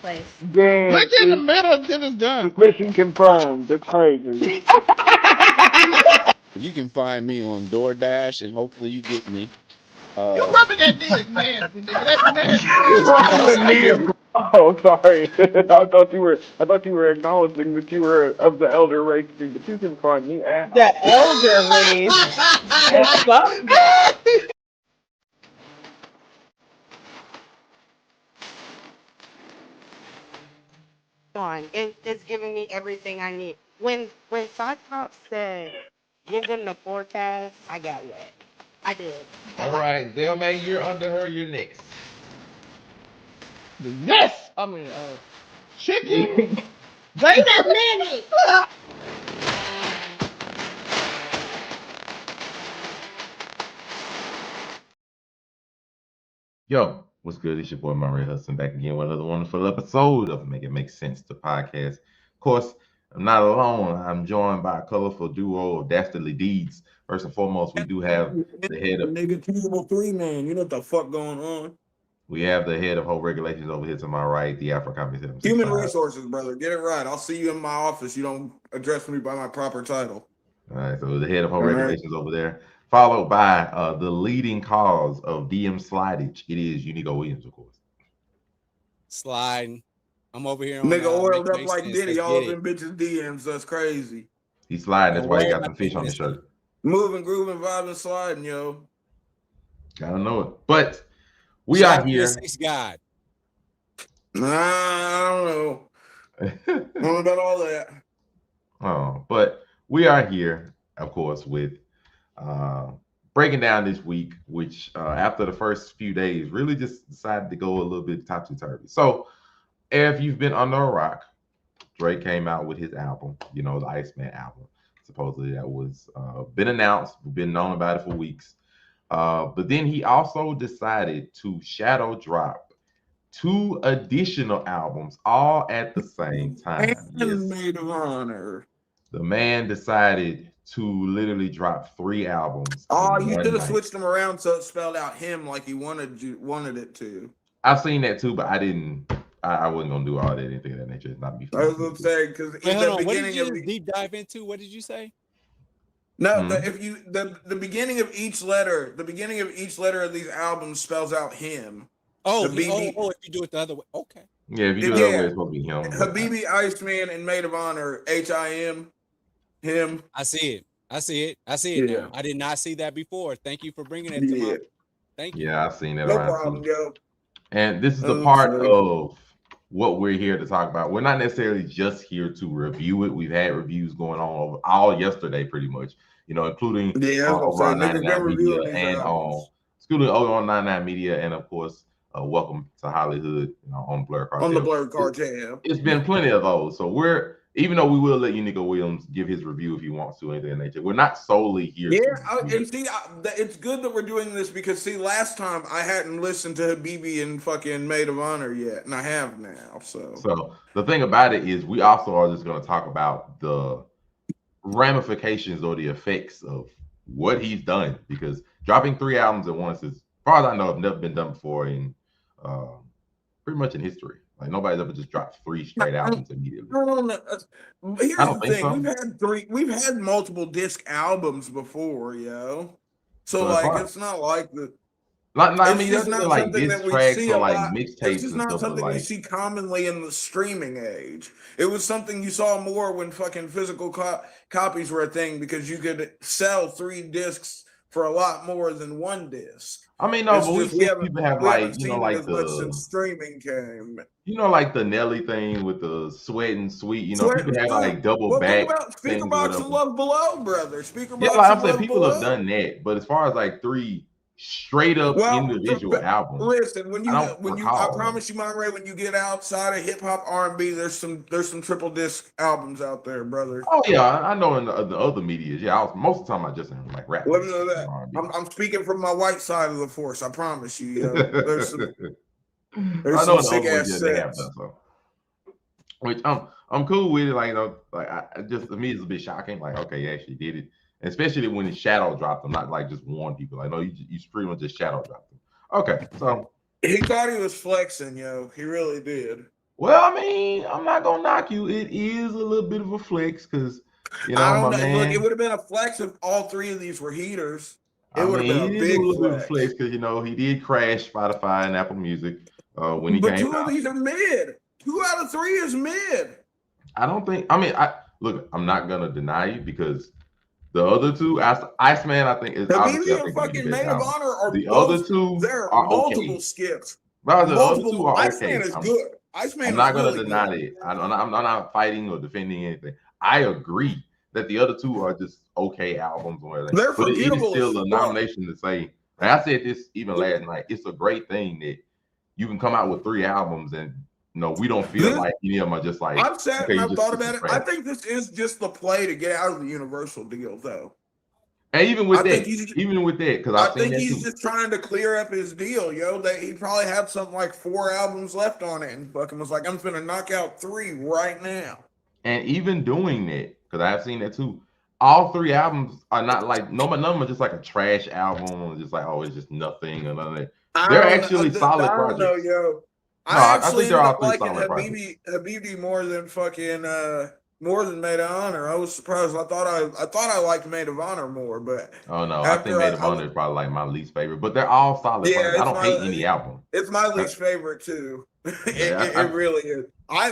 place. Damn, Click in the middle until it's done. mission confirmed. That's crazy. You can find me on DoorDash, and hopefully you get me. You Uh, rubbing that dick, nasty nigga. That's nasty. oh, sorry. I thought you were acknowledging that you were of the elder race, but you can find me at. The elder race. The fuck? On. It's giving me everything I need. When Cyclops said, give them the forecast, I got wet. I did. All right, Delman, you're under her. You're next. Yes, I mean, chicken. Wait Damn. a minute! Yo, what's good? It's your boy Mario Hudson back again with another wonderful episode of Make It Make Sense, the podcast. Of course, I'm not alone. I'm joined by a colorful duo of dastardly deeds. First and foremost, we do have the head of Nigga, Cubable 3 man. You know what the fuck going on? whole regulations over here to my right, the Afro Comedy Human resources, brother. Get it right. I'll see you in my office. You don't address me by my proper title. All right, so the head of whole All right. regulations over there, followed by the leading cause of DM slidage. It is Unigo Williams, of course. Sliding. I'm over here on Nigga oiled Make up Make like Sense. Diddy, Let's all get of them bitches DMs. That's crazy. He's sliding. That's why he got Word, some fish on his shirt. Moving, grooving, vibing, sliding, yo. Gotta know it. But we Shout are out to the here. Six God. Nah, I don't know. I don't know about all that. But we are here, of course, with breaking down this week, which after the first few days really just decided to go a little bit topsy-turvy. So if you've been under a rock, Drake came out with his album, the Iceman album. Supposedly that was been announced, we've been known about it for weeks. But then he also decided to shadow drop 2 additional albums all at the same time. And Maid of Honor. The man decided to literally drop 3 albums. Oh, in you one should have night. switched them around so it spelled out him like he wanted it to. I've seen that too, but I didn't. I wasn't gonna do all that, anything of that nature. It's not me. I was gonna say because Wait, hold on. the What did beginning you of just deep dive into? What did you say? no, if you the beginning of each letter, the beginning of each letter of these albums spells out him. Oh, The BB if you do it the other way. Okay. Yeah, if you do it that way, it's supposed to be him. Habibi, Iceman, and Maid of Honor, HIM, him. I see it. I see it Yeah. now. I did not see that before. Thank you for bringing it to Yeah. my. Thank you. Yeah, I've seen that No around problem, too. yo. And this is a part of what we're here to talk about. We're not necessarily just here to review it. We've had reviews going on over all yesterday, pretty much. Including over on 99 Media and including over on 99 Media, and of course, welcome to Hollywood on Blur Cartel. On the Blur Cartel. It's been plenty of those. So even though we will let Unigo Williams give his review if he wants to, anything of that nature, we're not solely here. And see, it's good that we're doing this because see, last time I hadn't listened to Habibi and fucking Maid of Honor yet, and I have now. So the thing about it is, we also are just going to talk about the ramifications or the effects of what he's done, because dropping 3 albums at once is, as far as I know, have never been done before in pretty much in history. Like nobody's ever just dropped 3 straight albums immediately. Here's the thing: so. We've had multiple disc albums before, yo. So like, it's not like the. I mean, it's not like diss tracks or like mixtapes. It's just not something you see commonly in the streaming age. It was something you saw more when fucking physical copies were a thing, because you could sell 3 discs for a lot more than 1 disc. I mean, no, but we see people have like, like since streaming came. Like the Nelly thing with the Sweat and Sweet. People have like double back. Speaker Box and Love Below, brother. Speaker Box. Yeah, like I'm saying, people have done that, but as far as like 3 straight up individual albums. Listen, I promise you, Monterey, when you get outside of hip hop R&B, there's some triple disc albums out there, brother. Oh yeah, I know in the other medias. Yeah, most of the time I just like rap. Let me know that. I'm speaking from my white side of the force. I promise you. There's some sick ass sets. Which I'm cool with it. Like I just, to me it's a bit shocking. Like, okay, you actually did it. Especially when it's shadow dropped them, not like just warn people. Like, no, you pretty much just shadow dropped them. Okay, so he thought he was flexing, yo. He really did. Well, I mean, I'm not gonna knock you. It is a little bit of a flex because I my don't know. Look, it man. would have been a flex if all three of these were heaters. It I would mean, have he been a did do a big little bit of flex. flex because he did crash Spotify and Apple Music when he But came two of out. these are mid. 2 out of 3 is mid. I don't think. I mean, look. I'm not gonna deny you because the other two, Iceman, I think is obviously Habibi I and think fucking the best Maid of album. Honor are The both. other two There are are multiple okay. skips. Well, the other two Multiple. are Iceman okay. is good. Iceman I'm not is gonna really deny good. it. I'm not fighting or defending anything. I agree that the other two are just okay albums or whatever. They're But it is forgettable still as a fuck. nomination to say. Like I said this even last night. It's a great thing that you can come out with 3 albums and we don't feel like any of them are just like. I've sat okay, and you I've just thought took about some it. I credit. think this is just the play to get out of the Universal deal, though. And even with I think that, because I I've seen think that he's too. just trying to clear up his deal, yo. That he probably had something like 4 albums left on it, and fucking was like, "I'm gonna knock out 3 right now." And even doing that, because I've seen that too. All 3 albums are not like none of them are just like a trash album, or just like it's just nothing or none of that. They're actually solid projects. I don't know, yo. I actually think they're all ended up 3 liking solid projects. Habibi more than fucking more than Maid of Honor. I was surprised. I thought I liked Maid of Honor more, but Oh no, I think Maid of Honor is probably like my least favorite, but they're all solid projects. I don't hate any album. It's my least favorite too. It really is. I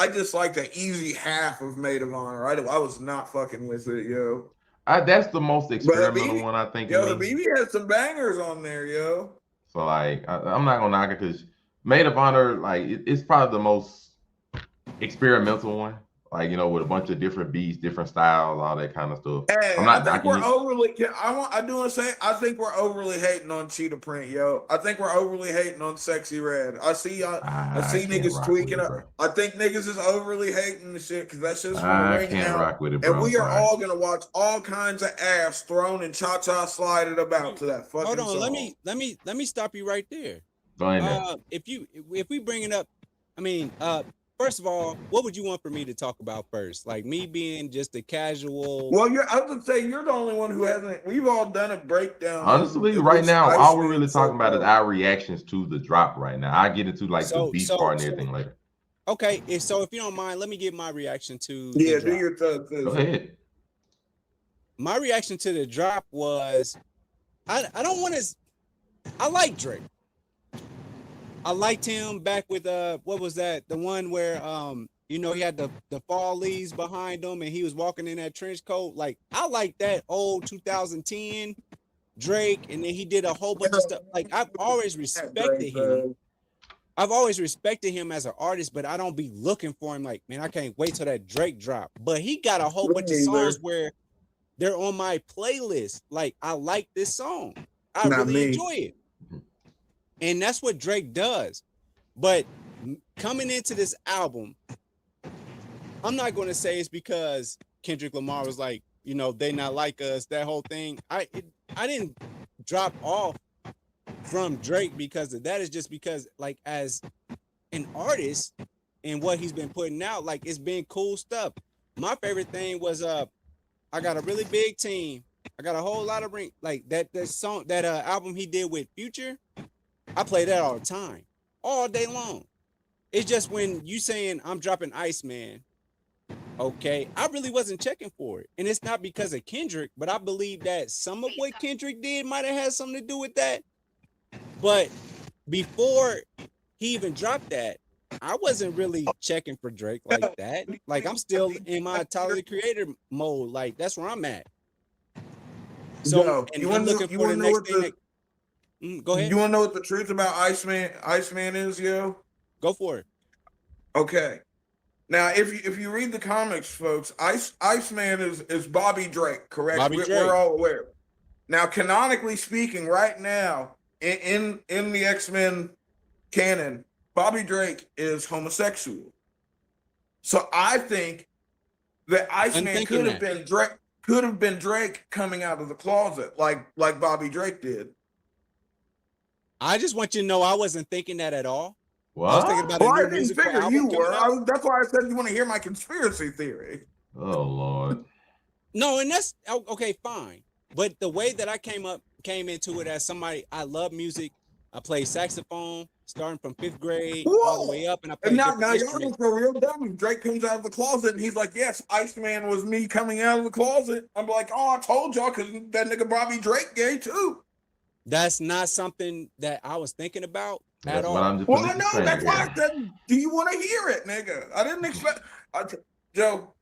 dislike the easy half of Maid of Honor. I was not fucking with it, yo. That's the most experimental one, I think. Yo, Habibi has some bangers on there, yo. So like, I'm not gonna knock it because Maid of Honor, like, it's probably the most experimental one. Like, with a bunch of different beats, different styles, all that kind of stuff. Hey, I'm not I think knocking we're I think we're overly hating on Cheetah Print, yo. I think we're overly hating on Sexy Red. I see niggas tweaking up. I think niggas is overly hating the shit because that's just I can't rock with it, bro. And we are all gonna watch all kinds of ass thrown and cha-cha slided about to that fucking Hold on, song. let me stop you right there. Go ahead. If we bring it up, I mean, first of all, what would you want for me to talk about first? Like me being just a casual. Well, I was gonna say you're the only one who hasn't. We've all done a breakdown. Honestly, right now, all we're really talking about is our reactions to the drop right now. I get into like the beat part and everything later. Okay, if you don't mind, let me give my reaction to. Yeah, do your thug. Go ahead. My reaction to the drop was, I don't want to. I like Drake. I liked him back with what was that? The one where he had the fall leaves behind him and he was walking in that trench coat. Like, I like that old 2010 Drake, and then he did a whole bunch of stuff. Like, I've always respected him. I've always respected him as an artist, but I don't be looking for him like, man, I can't wait till that Drake drop. But he got a whole bunch of songs where they're on my playlist. Like, I like this song. I really enjoy it. And that's what Drake does. But coming into this album, I'm not going to say it's because Kendrick Lamar was like, they not like us, that whole thing. I didn't drop off from Drake because of that. Is just because, like, as an artist and what he's been putting out, like, it's been cool stuff. My favorite thing was I got a really big team. I got a whole lot of ring, like that song, that album he did with Future. I play that all the time, all day long. It's just when you saying I'm dropping Iceman, okay, I really wasn't checking for it. And it's not because of Kendrick, but I believe that some of what Kendrick did might have had something to do with that. But before he even dropped that, I wasn't really checking for Drake like that. Like, I'm still in my Tyler the Creator mode. Like, that's where I'm at. So, and I'm looking for the next thing. Go ahead. You want to know what the truth about Iceman is, yo? Go for it. Okay. Now, if you read the comics, folks, Iceman is Bobby Drake, correct? We're all aware. Now, canonically speaking, right now in the X-Men canon, Bobby Drake is homosexual. So I think that Iceman could have been Drake coming out of the closet like Bobby Drake did. I just want you to know I wasn't thinking that at all. What? I was thinking about I didn't figure you were. That's why I said you want to hear my conspiracy theory. Oh Lord. No, and that's okay, fine. But the way that I came into it as somebody, I love music. I played saxophone starting from 5th grade Whoa. all the way up, and I And played now different y'all instruments. look for real dumb. Drake comes out of the closet and he's like, "Yes, Iceman was me coming out of the closet." I'm like, "Oh, I told y'all because that nigga Bobby Drake gay too." That's not something that I was thinking about at That's all. what I'm just. Well, I'm I just know saying, that's why yeah. I said, "Do you want to hear it, nigga?" I didn't expect. Joe,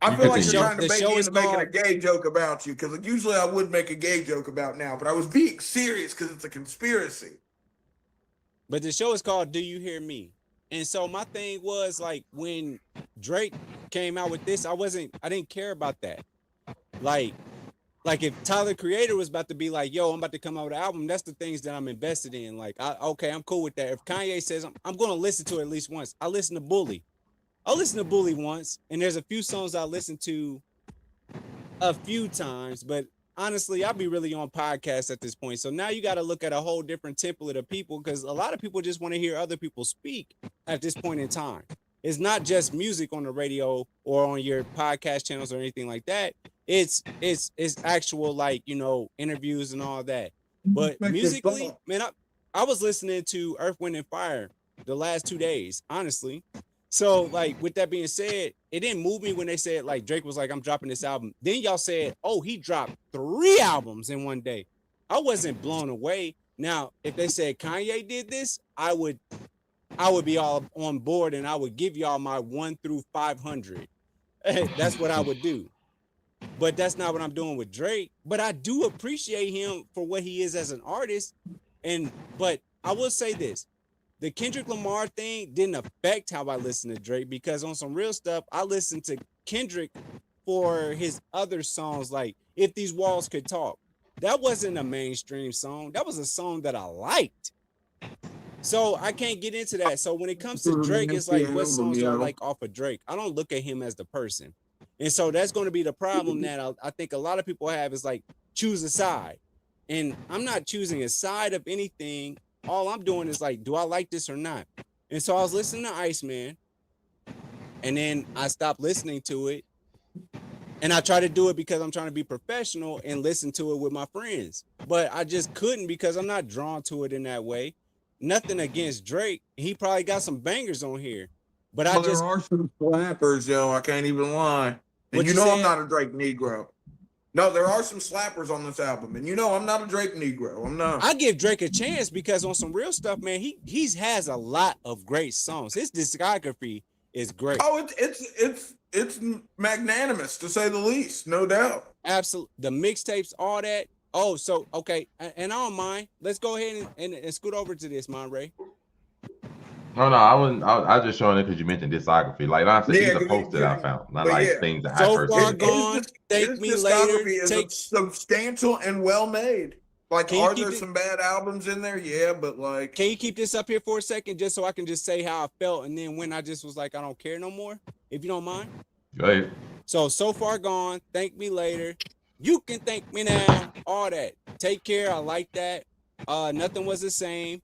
I You feel like continue. you're trying to The bait show me is into making a called- gay joke about you because usually I would make a gay joke about now, but I was being serious because it's a conspiracy. But the show is called Do You Hear Me? And so my thing was like when Drake came out with this, I didn't care about that. Like if Tyler Creator was about to be like, yo, I'm about to come out with an album, that's the things that I'm invested in. Like, okay, I'm cool with that. If Kanye says I'm going to listen to it at least once, I listen to Bully. I'll listen to Bully once, and there's a few songs I listen to a few times, but honestly, I'll be really on podcasts at this point. So now you got to look at a whole different template of people because a lot of people just want to hear other people speak at this point in time. It's not just music on the radio or on your podcast channels or anything like that. It's actual, like, you know, interviews and all that. But musically, man, I was listening to Earth, Wind, and Fire the last 2 days, honestly. So, like, with that being said, it didn't move me when they said, like, Drake was like, I'm dropping this album. Then y'all said, oh, he dropped 3 albums in one day. I wasn't blown away. Now, if they said Kanye did this, I would be all on board and I would give y'all my 1 through 500. That's what I would do. But that's not what I'm doing with Drake. But I do appreciate him for what he is as an artist. But I will say this. The Kendrick Lamar thing didn't affect how I listen to Drake because on some real stuff, I listened to Kendrick for his other songs, like If These Walls Could Talk. That wasn't a mainstream song. That was a song that I liked. So I can't get into that. So when it comes to Drake, it's like, what songs do I like off of Drake? I don't look at him as the person. And so that's going to be the problem that I think a lot of people have is like, choose a side. And I'm not choosing a side of anything. All I'm doing is like, do I like this or not? And so I was listening to Iceman, and then I stopped listening to it. And I try to do it because I'm trying to be professional and listen to it with my friends. But I just couldn't because I'm not drawn to it in that way. Nothing against Drake. He probably got some bangers on here. But Well, there are some slappers, yo. I can't even lie. And you know I'm not a Drake Negro. No, there are some slappers on this album, and you know I'm not a Drake Negro. I'm not. I give Drake a chance because on some real stuff, man, he has a lot of great songs. His discography is great. Oh, it's magnanimous to say the least, no doubt. Absolutely, the mixtapes, all that. Oh, so okay, and I don't mind. Let's go ahead and scoot over to this, Monray. No, I wouldn't. I was just showing it because you mentioned discography. Like I said, these are posts that I found, not like things that I So personally. far gone. Thank me later. Is substantial and well made. Like, are there some bad albums in there? Yeah, but like, can you keep this up here for a second, just so I can just say how I felt, and then when I just was like, I don't care no more, if you don't mind. Go ahead. So far gone. Thank me later. You can thank me now. All that. Take care. I like that. Nothing was the same.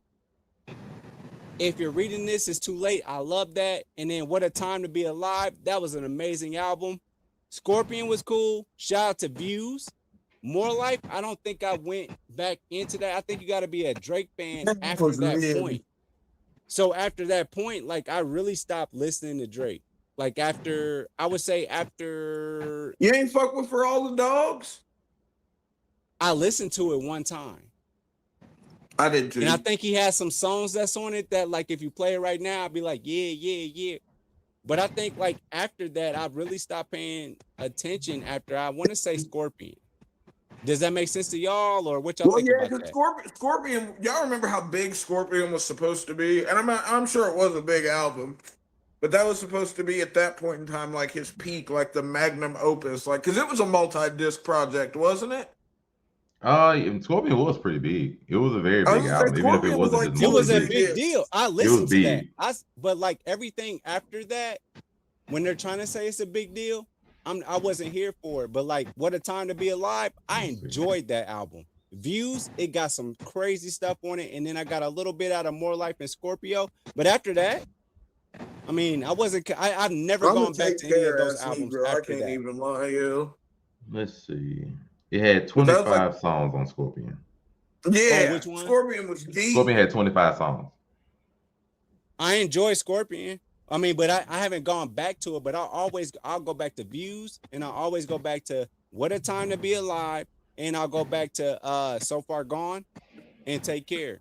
If you're reading this, it's too late. I love that. And then What a Time to Be Alive. That was an amazing album. Scorpion was cool. Shout out to Views. More Life. I don't think I went back into that. I think you got to be a Drake fan after that point. So after that point, like I really stopped listening to Drake. Like after, I would say after. You ain't fuck with For All the Dogs? I listened to it one time. I did too. And I think he has some songs that's on it that, like, if you play it right now, I'd be like, yeah. But I think, like, after that, I really stopped paying attention after, I want to say, Scorpion. Does that make sense to y'all, or what y'all think about that? Scorpion, y'all remember how big Scorpion was supposed to be? And I'm sure it was a big album, but that was supposed to be at that point in time, like his peak, like the magnum opus, like, because it was a multi-disc project, wasn't it? Scorpion was pretty big. It was a very big album, even if it wasn't. It was a big deal. I listened to that. But like everything after that, when they're trying to say it's a big deal, I wasn't here for it. But like What a Time to Be Alive, I enjoyed that album. Views, it got some crazy stuff on it, and then I got a little bit out of More Life and Scorpio. But after that, I mean, I've never gone back to any of those albums after I can't even lie, yo. Let's see. It had 25 songs on Scorpion. Yeah, which one? Scorpion was deep. Scorpion had 25 songs. I enjoy Scorpion. I mean, but I haven't gone back to it. But I'll go back to Views, and I'll always go back to What a Time to Be Alive, and I'll go back to So Far Gone and Take Care.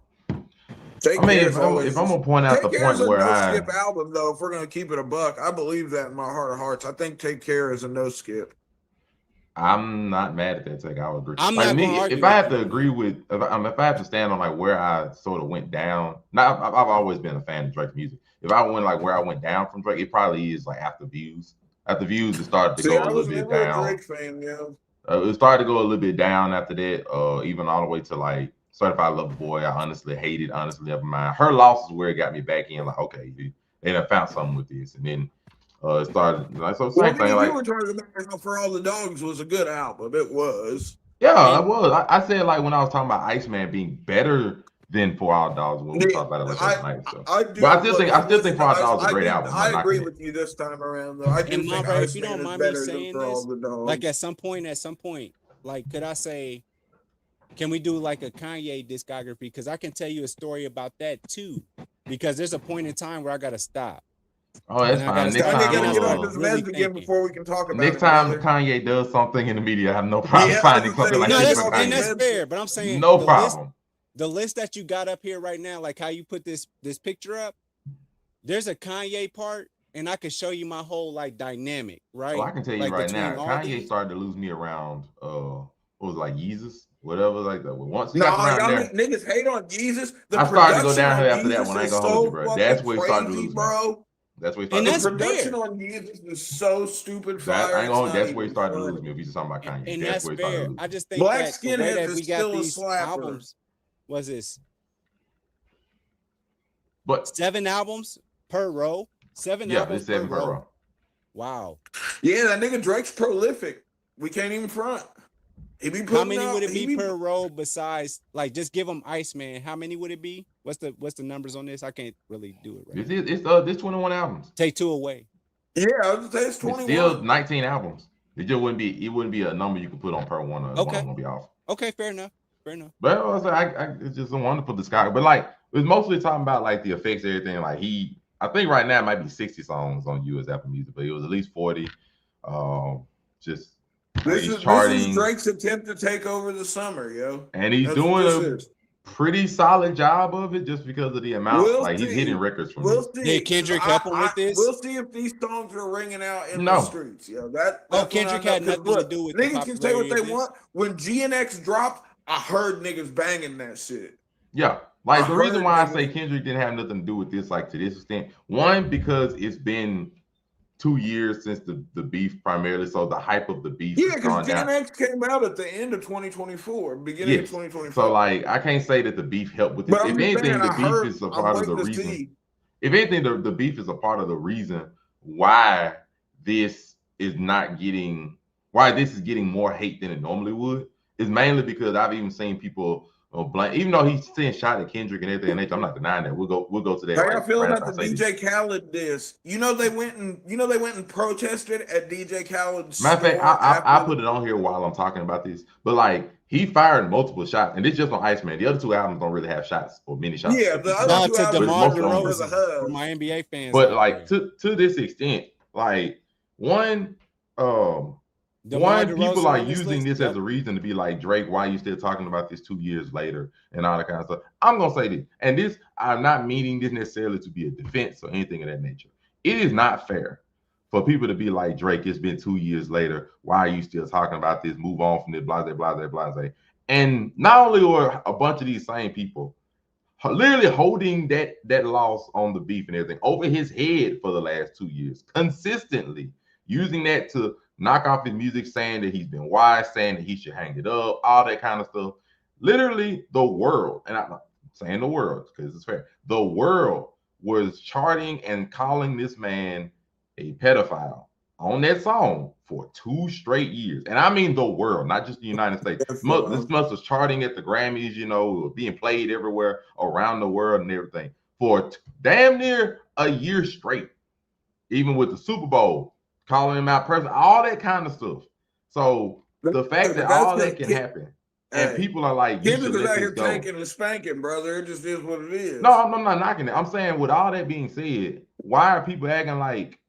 Take I mean, Care if is I'm always- gonna point out the Take Care is point a where no skip album, though. If we're gonna keep it a buck, I believe that in my heart of hearts. I think Take Care is a no skip. I'm not mad at that take. I would agree. I'm like not me, gonna argue if I have with to agree with, if I have to stand on like where I sort of went down. Now, I've always been a fan of Drake's music. If I went like where I went down from Drake, it probably is like after Views. After Views, it started to See, go a I little was bit never a down. Drake fan, yo. It started to go a little bit down after that. Even all the way to like Certified Lover Boy. I honestly hated. Honestly, never mind. Her loss is where it got me back in. Like, okay, they done found something with this, and then it started like so. Same thing. Like you were talking about how For All the Dogs was a good album. It was. yeah, it was. I said like when I was talking about Iceman being better than For All Dogs when we talked about it last night. So, do, but I still think For All Dogs is a great album. I agree with you this time around, though. I do And think Monray, if you Iceman don't is mind me better than saying For All this, the Dogs. like at some point, like could I say, can we do like a Kanye discography? Because I can tell you a story about that too. Because there's a point in time where I gotta stop. Oh, that's And I fine. gotta Next start Kanye gotta get time, off his really meds again thinking. before we can talk about next it. time brother. Kanye does something in the media, I have no problem Yeah, finding I was something gonna like say, No, this that's for and Kanye. that's fair. But I'm saying No the problem. the list that you got up here right now, like how you put this picture up, there's a Kanye part, and I can show you my whole like dynamic, right? Oh, I can tell you like, right between now, all Kanye these. started to lose me around what was it, like Yeezus, whatever, like that. Once he No, got y'all around there, niggas hate on Jesus. The I started to go production downhill on after that Jesus one. I ain't is gonna hold you, so bro. That's fucking where he started to crazy, lose me. bro. That's where he And started to The lose that's me. production fair. on Jesus is so stupid That, fire. I ain't it's gonna, not that's where he even started to lose funny. me. If he's just talking about Kanye, And that's that's where he started to fair. lose me. I just think Black that the way Skinheads that is we got still a these slapper. albums, was this But 7 albums per row? 7 yeah, albums it's 7 per row. Wow. Yeah, that nigga Drake's prolific. We can't even front. He be putting How many out, would it he be per row besides like just give them Iceman? How many would it be? What's the numbers on this? I can't really do it right. This 21 albums. Take 2 away. Yeah, I would say it's It's 21. still 19 albums. It just wouldn't be a number you could put on per one. Or Okay. one will be off. Okay, fair enough. Fair enough. But I was like, it's just a wonderful discography. But like, it's mostly talking about like the effects, everything. Like I think right now it might be 60 songs on US Apple Music, but it was at least 40. Just This he's is charting, Drake's attempt to take over the summer, yo. and he's That's what doing this a is. pretty solid job of it, just because of the amount. We'll like he's see. hitting records from We'll this. see. Did Kendrick help him with this? We'll see if these songs are ringing out in No. the streets. Yo, that's Kendrick what I had know. 'Cause nothing to look, do with the niggas can say what popularity they of this. want. When GNX dropped, I heard niggas banging that shit. Yeah. Like I the reason heard why I niggas- say Kendrick didn't have nothing to do with this, like to this extent, one, because it's been 2 years since the beef primarily, so the hype of the beef Yeah, has gone because down. GNX came out at the end of 2024, beginning of Yes. 2024. So like I can't say that the beef helped with this. but I'm If just anything, saying, the I beef heard, is a I'm part of the waiting to reason. see. If anything, the beef is a part of the reason why this is getting more hate than it normally would. Is mainly because I've even seen people blame, even though he's saying shot at Kendrick and everything. And I'm not denying that. We'll go to that. How y'all feel right about after the I say DJ this. Khaled diss? You know they went and protested at DJ Khaled's Matter of fact, store I after put it on here while I'm talking about this. But like he fired multiple shots, and this just on Iceman. The other 2 albums don't really have shots or many shots. Yeah, the other Shout two out to albums DeMar most of them were was- the DeRozan hub. for my NBA fans. But out like there. to this extent, like one DeMar people DeRozan are on this using list? this as a reason to be like, Drake, why are you still talking about this 2 years later and all that kind of stuff. I'm gonna say this, and this, I'm not meaning this necessarily to be a defense or anything of that nature. It is not fair for people to be like, Drake, it's been 2 years later, why are you still talking about this? Move on from this, blase, blase, blase. And not only were a bunch of these same people literally holding that loss on the beef and everything over his head for the last 2 years, consistently using that to knock off his music, saying that he's been wise, saying that he should hang it up, all that kind of stuff. Literally, the world, and I'm not saying the world because it's fair, the world was charting and calling this man a pedophile on that song for 2 straight years. And I mean the world, not just the United States. This must was charting at the Grammys, being played everywhere around the world and everything for damn near a year straight. Even with the Super Bowl, calling him out personally, all that kind of stuff. So the fact that all that can happen. And Hey, people are like, you Kendrick should is let out this here go. tanking and spanking, brother. It just is what it is. No, I'm not knocking it. I'm saying, with all that being said, why are people acting like,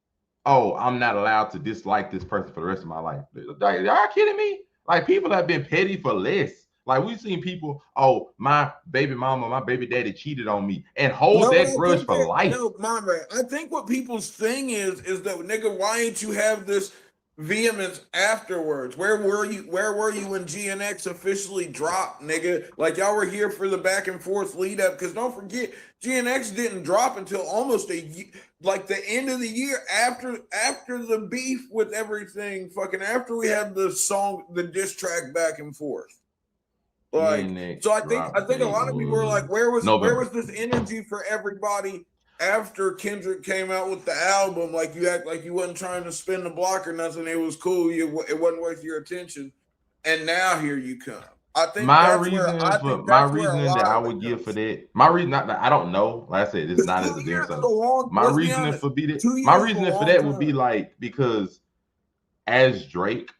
oh, I'm not allowed to dislike this person for the rest of my life? Like, y'all kidding me? Like, people have been petty for less. Like, we've seen people, oh, my baby mama, my baby daddy cheated on me, and hold that grudge for life. No, my man. I think what people's thing is that, nigga, why ain't you have this vehemence afterwards? Where were you? Where were you when GNX officially dropped, nigga? Like, y'all were here for the back and forth lead up. Because don't forget, GNX didn't drop until almost like the end of the year, after the beef with everything. Fucking after we had the song, the diss track back and forth. Like, so I think a lot of people were like, where was this energy for everybody after Kendrick came out with the album? Like, you act like you wasn't trying to spin the block or nothing. It was cool. It wasn't worth your attention. And now here you come. I think my that's reasoning that I would give for that. My reason, I don't know. Like I said, it's not as a damn something. My reasoning for that would be like, because as Drake,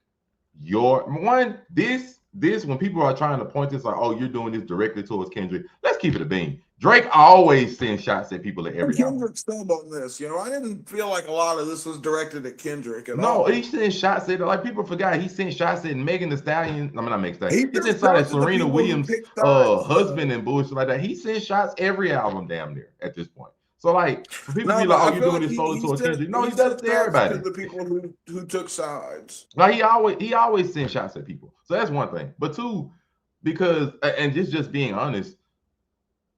this when people are trying to point this like, oh, you're doing this directly towards Kendrick. Let's keep it a bean. Drake always sends shots at people at every album. Kendrick stubbed on this, I didn't feel like a lot of this was directed at Kendrick at all. No, he sent shots at, like, people forgot, he sent shots at Megan Thee Stallion. I mean, not Megan Thee Stallion. He sent shots at Serena Williams' husband and bullshit like that. He sent shots every album damn near at this point. So, like, for people to be like, oh, you're doing this solely towards Kendrick. No, he does it to everybody. The people who took sides. Like, he always sends shots at people. So that's one thing. But two, because, and just being honest,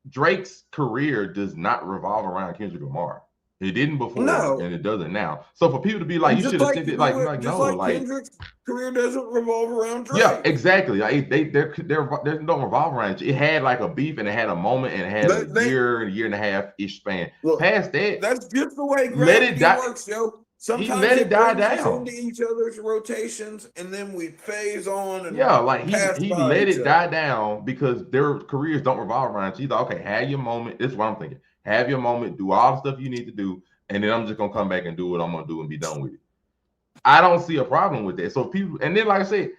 Drake's career does not revolve around Kendrick Lamar. It didn't before, and it doesn't now. So for people to be like, you should have sent it, like no, like Kendrick's career doesn't revolve around Drake. Yeah, exactly. Like, they don't revolve around it. It had like a beef, and it had a moment, and it had a year and a half ish span. Look, past that, that's just the way gravity works, yo. Sometimes he let it die down into each other's rotations, and then we phase on. And like he let it die down because their careers don't revolve around each other. Okay, have your moment. This is what I'm thinking. Have your moment. Do all the stuff you need to do, and then I'm just gonna come back and do what I'm gonna do and be done with it. I don't see a problem with that. So people, and then like I said,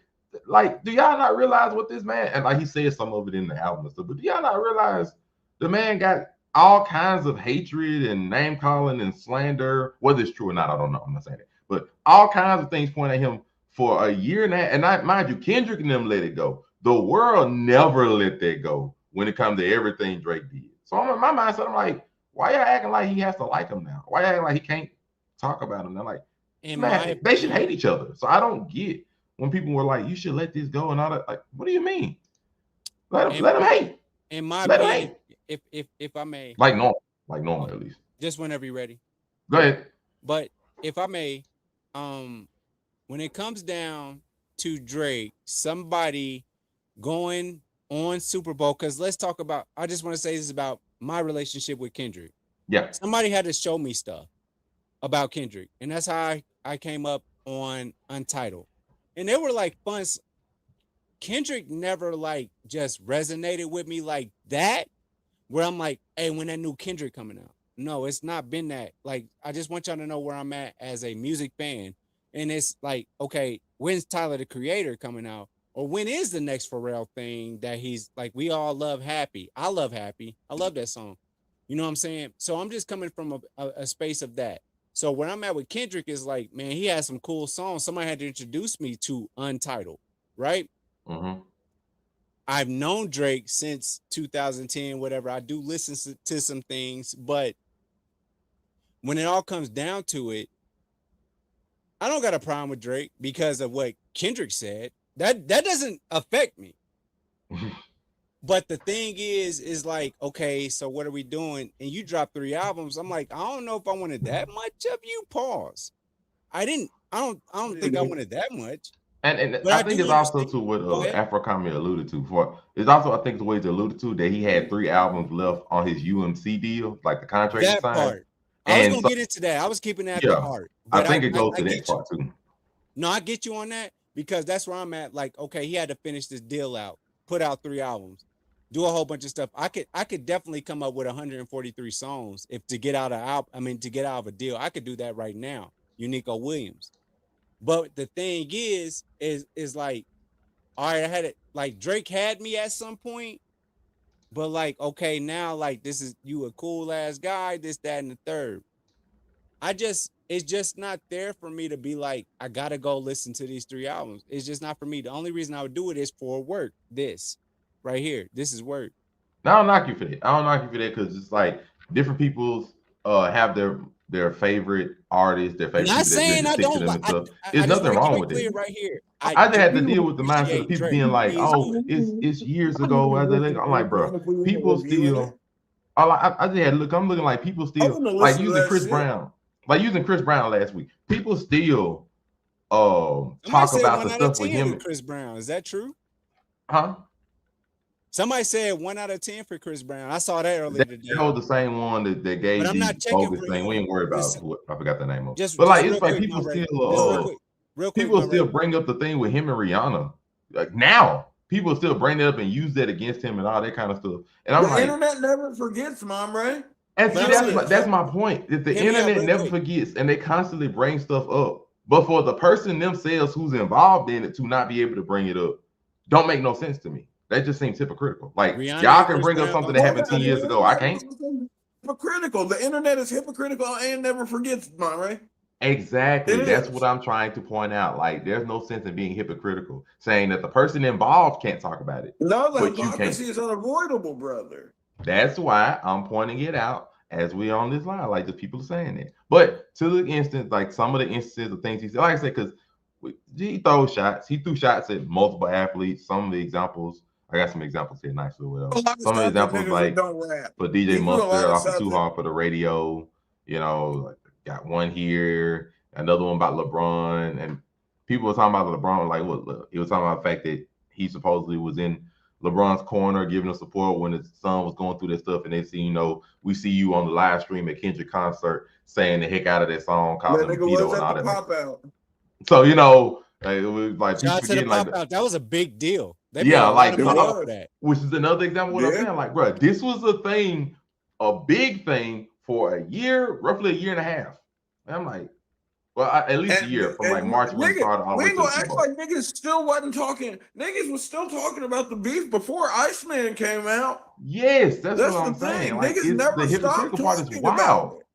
like, do y'all not realize what this man, and like he said some of it in the album and stuff, but do y'all not realize the man got all kinds of hatred and name calling and slander, whether it's true or not, I don't know. I'm not saying that, but all kinds of things pointing at him for a year and a half. And I, mind you, Kendrick and them let it go. The world never let that go when it comes to everything Drake did. So I'm in my mindset, I'm like, why y'all acting like he has to like him now? Why y'all acting like he can't talk about him? They're like, man, they should hate each other. So I don't get when people were like, you should let this go and all that. Like, what do you mean? Let him hate. In my opinion, if I may, like normal at least. Just whenever you're ready. Go ahead. But if I may, when it comes down to Drake, somebody going on Super Bowl, because let's talk about, I just want to say this about my relationship with Kendrick. Yeah. Somebody had to show me stuff about Kendrick, and that's how I came up on Untitled. And they were like fun. Kendrick never like just resonated with me like that, where I'm like, hey, when that new Kendrick coming out? No, it's not been that. Like, I just want y'all to know where I'm at as a music fan. And it's like, okay, when's Tyler the Creator coming out? Or when is the next Pharrell thing that he's like, we all love Happy. I love Happy. I love that song. You know what I'm saying? So I'm just coming from a space of that. So where I'm at with Kendrick is like, man, he has some cool songs. Somebody had to introduce me to Untitled, right? Mm-hmm. I've known Drake since 2010, whatever. I do listen to some things, but when it all comes down to it, I don't got a problem with Drake because of what Kendrick said. That doesn't affect me. But the thing is like, okay, so what are we doing? And you dropped 3 albums. I'm like, I don't know if I wanted that much of you. Pause. I don't think I wanted that much. And I think it's also to what Afro-Kami alluded to. It's also, I think, the way it's alluded to that he had 3 albums left on his UMC deal, like the contract he signed. Part. I was gonna get into that. I was keeping that at the heart. I think it goes to that part too. No, I get you on that because that's where I'm at. Like, okay, he had to finish this deal out, put out 3 albums, do a whole bunch of stuff. I could definitely come up with 143 songs to get out of a deal. I could do that right now. Unico Williams. But the thing is like, all right, I had it like Drake had me at some point, but like, okay, now like this is you a cool ass guy, this, that, and the third. It's just not there for me to be like, I gotta go listen to these 3 albums. It's just not for me. The only reason I would do it is for work. This right here, this is work. I don't knock you for that. I don't knock you for that because it's like different people's have their favorite artists, their favorite. Not people saying that I stick to don't them like. and stuff. I There's just nothing wanna wrong keep with it it. clear right here. I just had to deal with the mindset appreciate of people Drake. being like, He's- "Oh, it's years ago." I'm like, bro, people still. I just had to look. I'm looking like people still gonna like listen to using that Chris shit. Brown, like using Chris Brown last week. People still Somebody talk said about 1 the out of stuff with 10 him, with Chris Brown. Is that true? huh? Somebody said 1 out of 10 for Chris Brown. I saw that earlier today. That was the same one that gave But I'm the not checking bogus for thing. him. We ain't worried about Just- what I forgot the name of. Just But like real it's like quick, people my brother. still Just real quick, people my still brother. bring up the thing with him and Rihanna. Like now, people still bring it up and use that against him and all that kind of stuff. And I'm The like, internet never forgets, Mom Ray. and see, But that's my point. That the Hear me out internet real never quick. forgets, and they constantly bring stuff up. But for the person themselves who's involved in it to not be able to bring it up, don't make no sense to me. That just seems hypocritical. Like Rihanna y'all and can Chris bring up Brown something don't that happened 10 years ago. I can't. Hypocritical. The internet is hypocritical and never forgets, Mom Ray. Exactly. It That's is. what I'm trying to point out. Like, there's no sense in being hypocritical, saying that the person involved can't talk about it. No, the But you hypocrisy can't. is unavoidable, brother. That's why I'm pointing it out as we on this line. Like, the people are saying it. But to the instance, like some of the instances of things he said, like I said, because he throws shots. He threw shots at multiple athletes. Some of the examples, I got some examples here, nicely. Whatever. A lot of Some of the stuff that examples, niggas like that don't rap. for He DJ threw a lot Mustard of off of stuff Too that- Hard for the Radio. You know, like, got one here, another one about LeBron, and people were talking about LeBron. Like, what? He was talking about the fact that he supposedly was in LeBron's corner, giving him support when his son was going through that stuff, and they see, you know, we see you on the live stream at Kendrick concert saying the heck out of that song, That calling him nigga Vito was and all at the that. pop out. So you know, it was like people Shout out to the forgetting like pop out. That was a big deal. They Yeah, made a lot like, of money it off was. of that. which is another example of what I'm Yeah. saying. Like, bro, this was a thing, a big thing for a year, roughly a year and a half. And I'm like, well, at least a year from like March when it started all the we way ain't to gonna the act Super Bowl. like niggas still wasn't talking. Niggas was still talking about the beef before Iceman came out. Yes, that's That's what the I'm saying. thing. Like, Niggas never the hypocritical stopped part is talking wild. about it.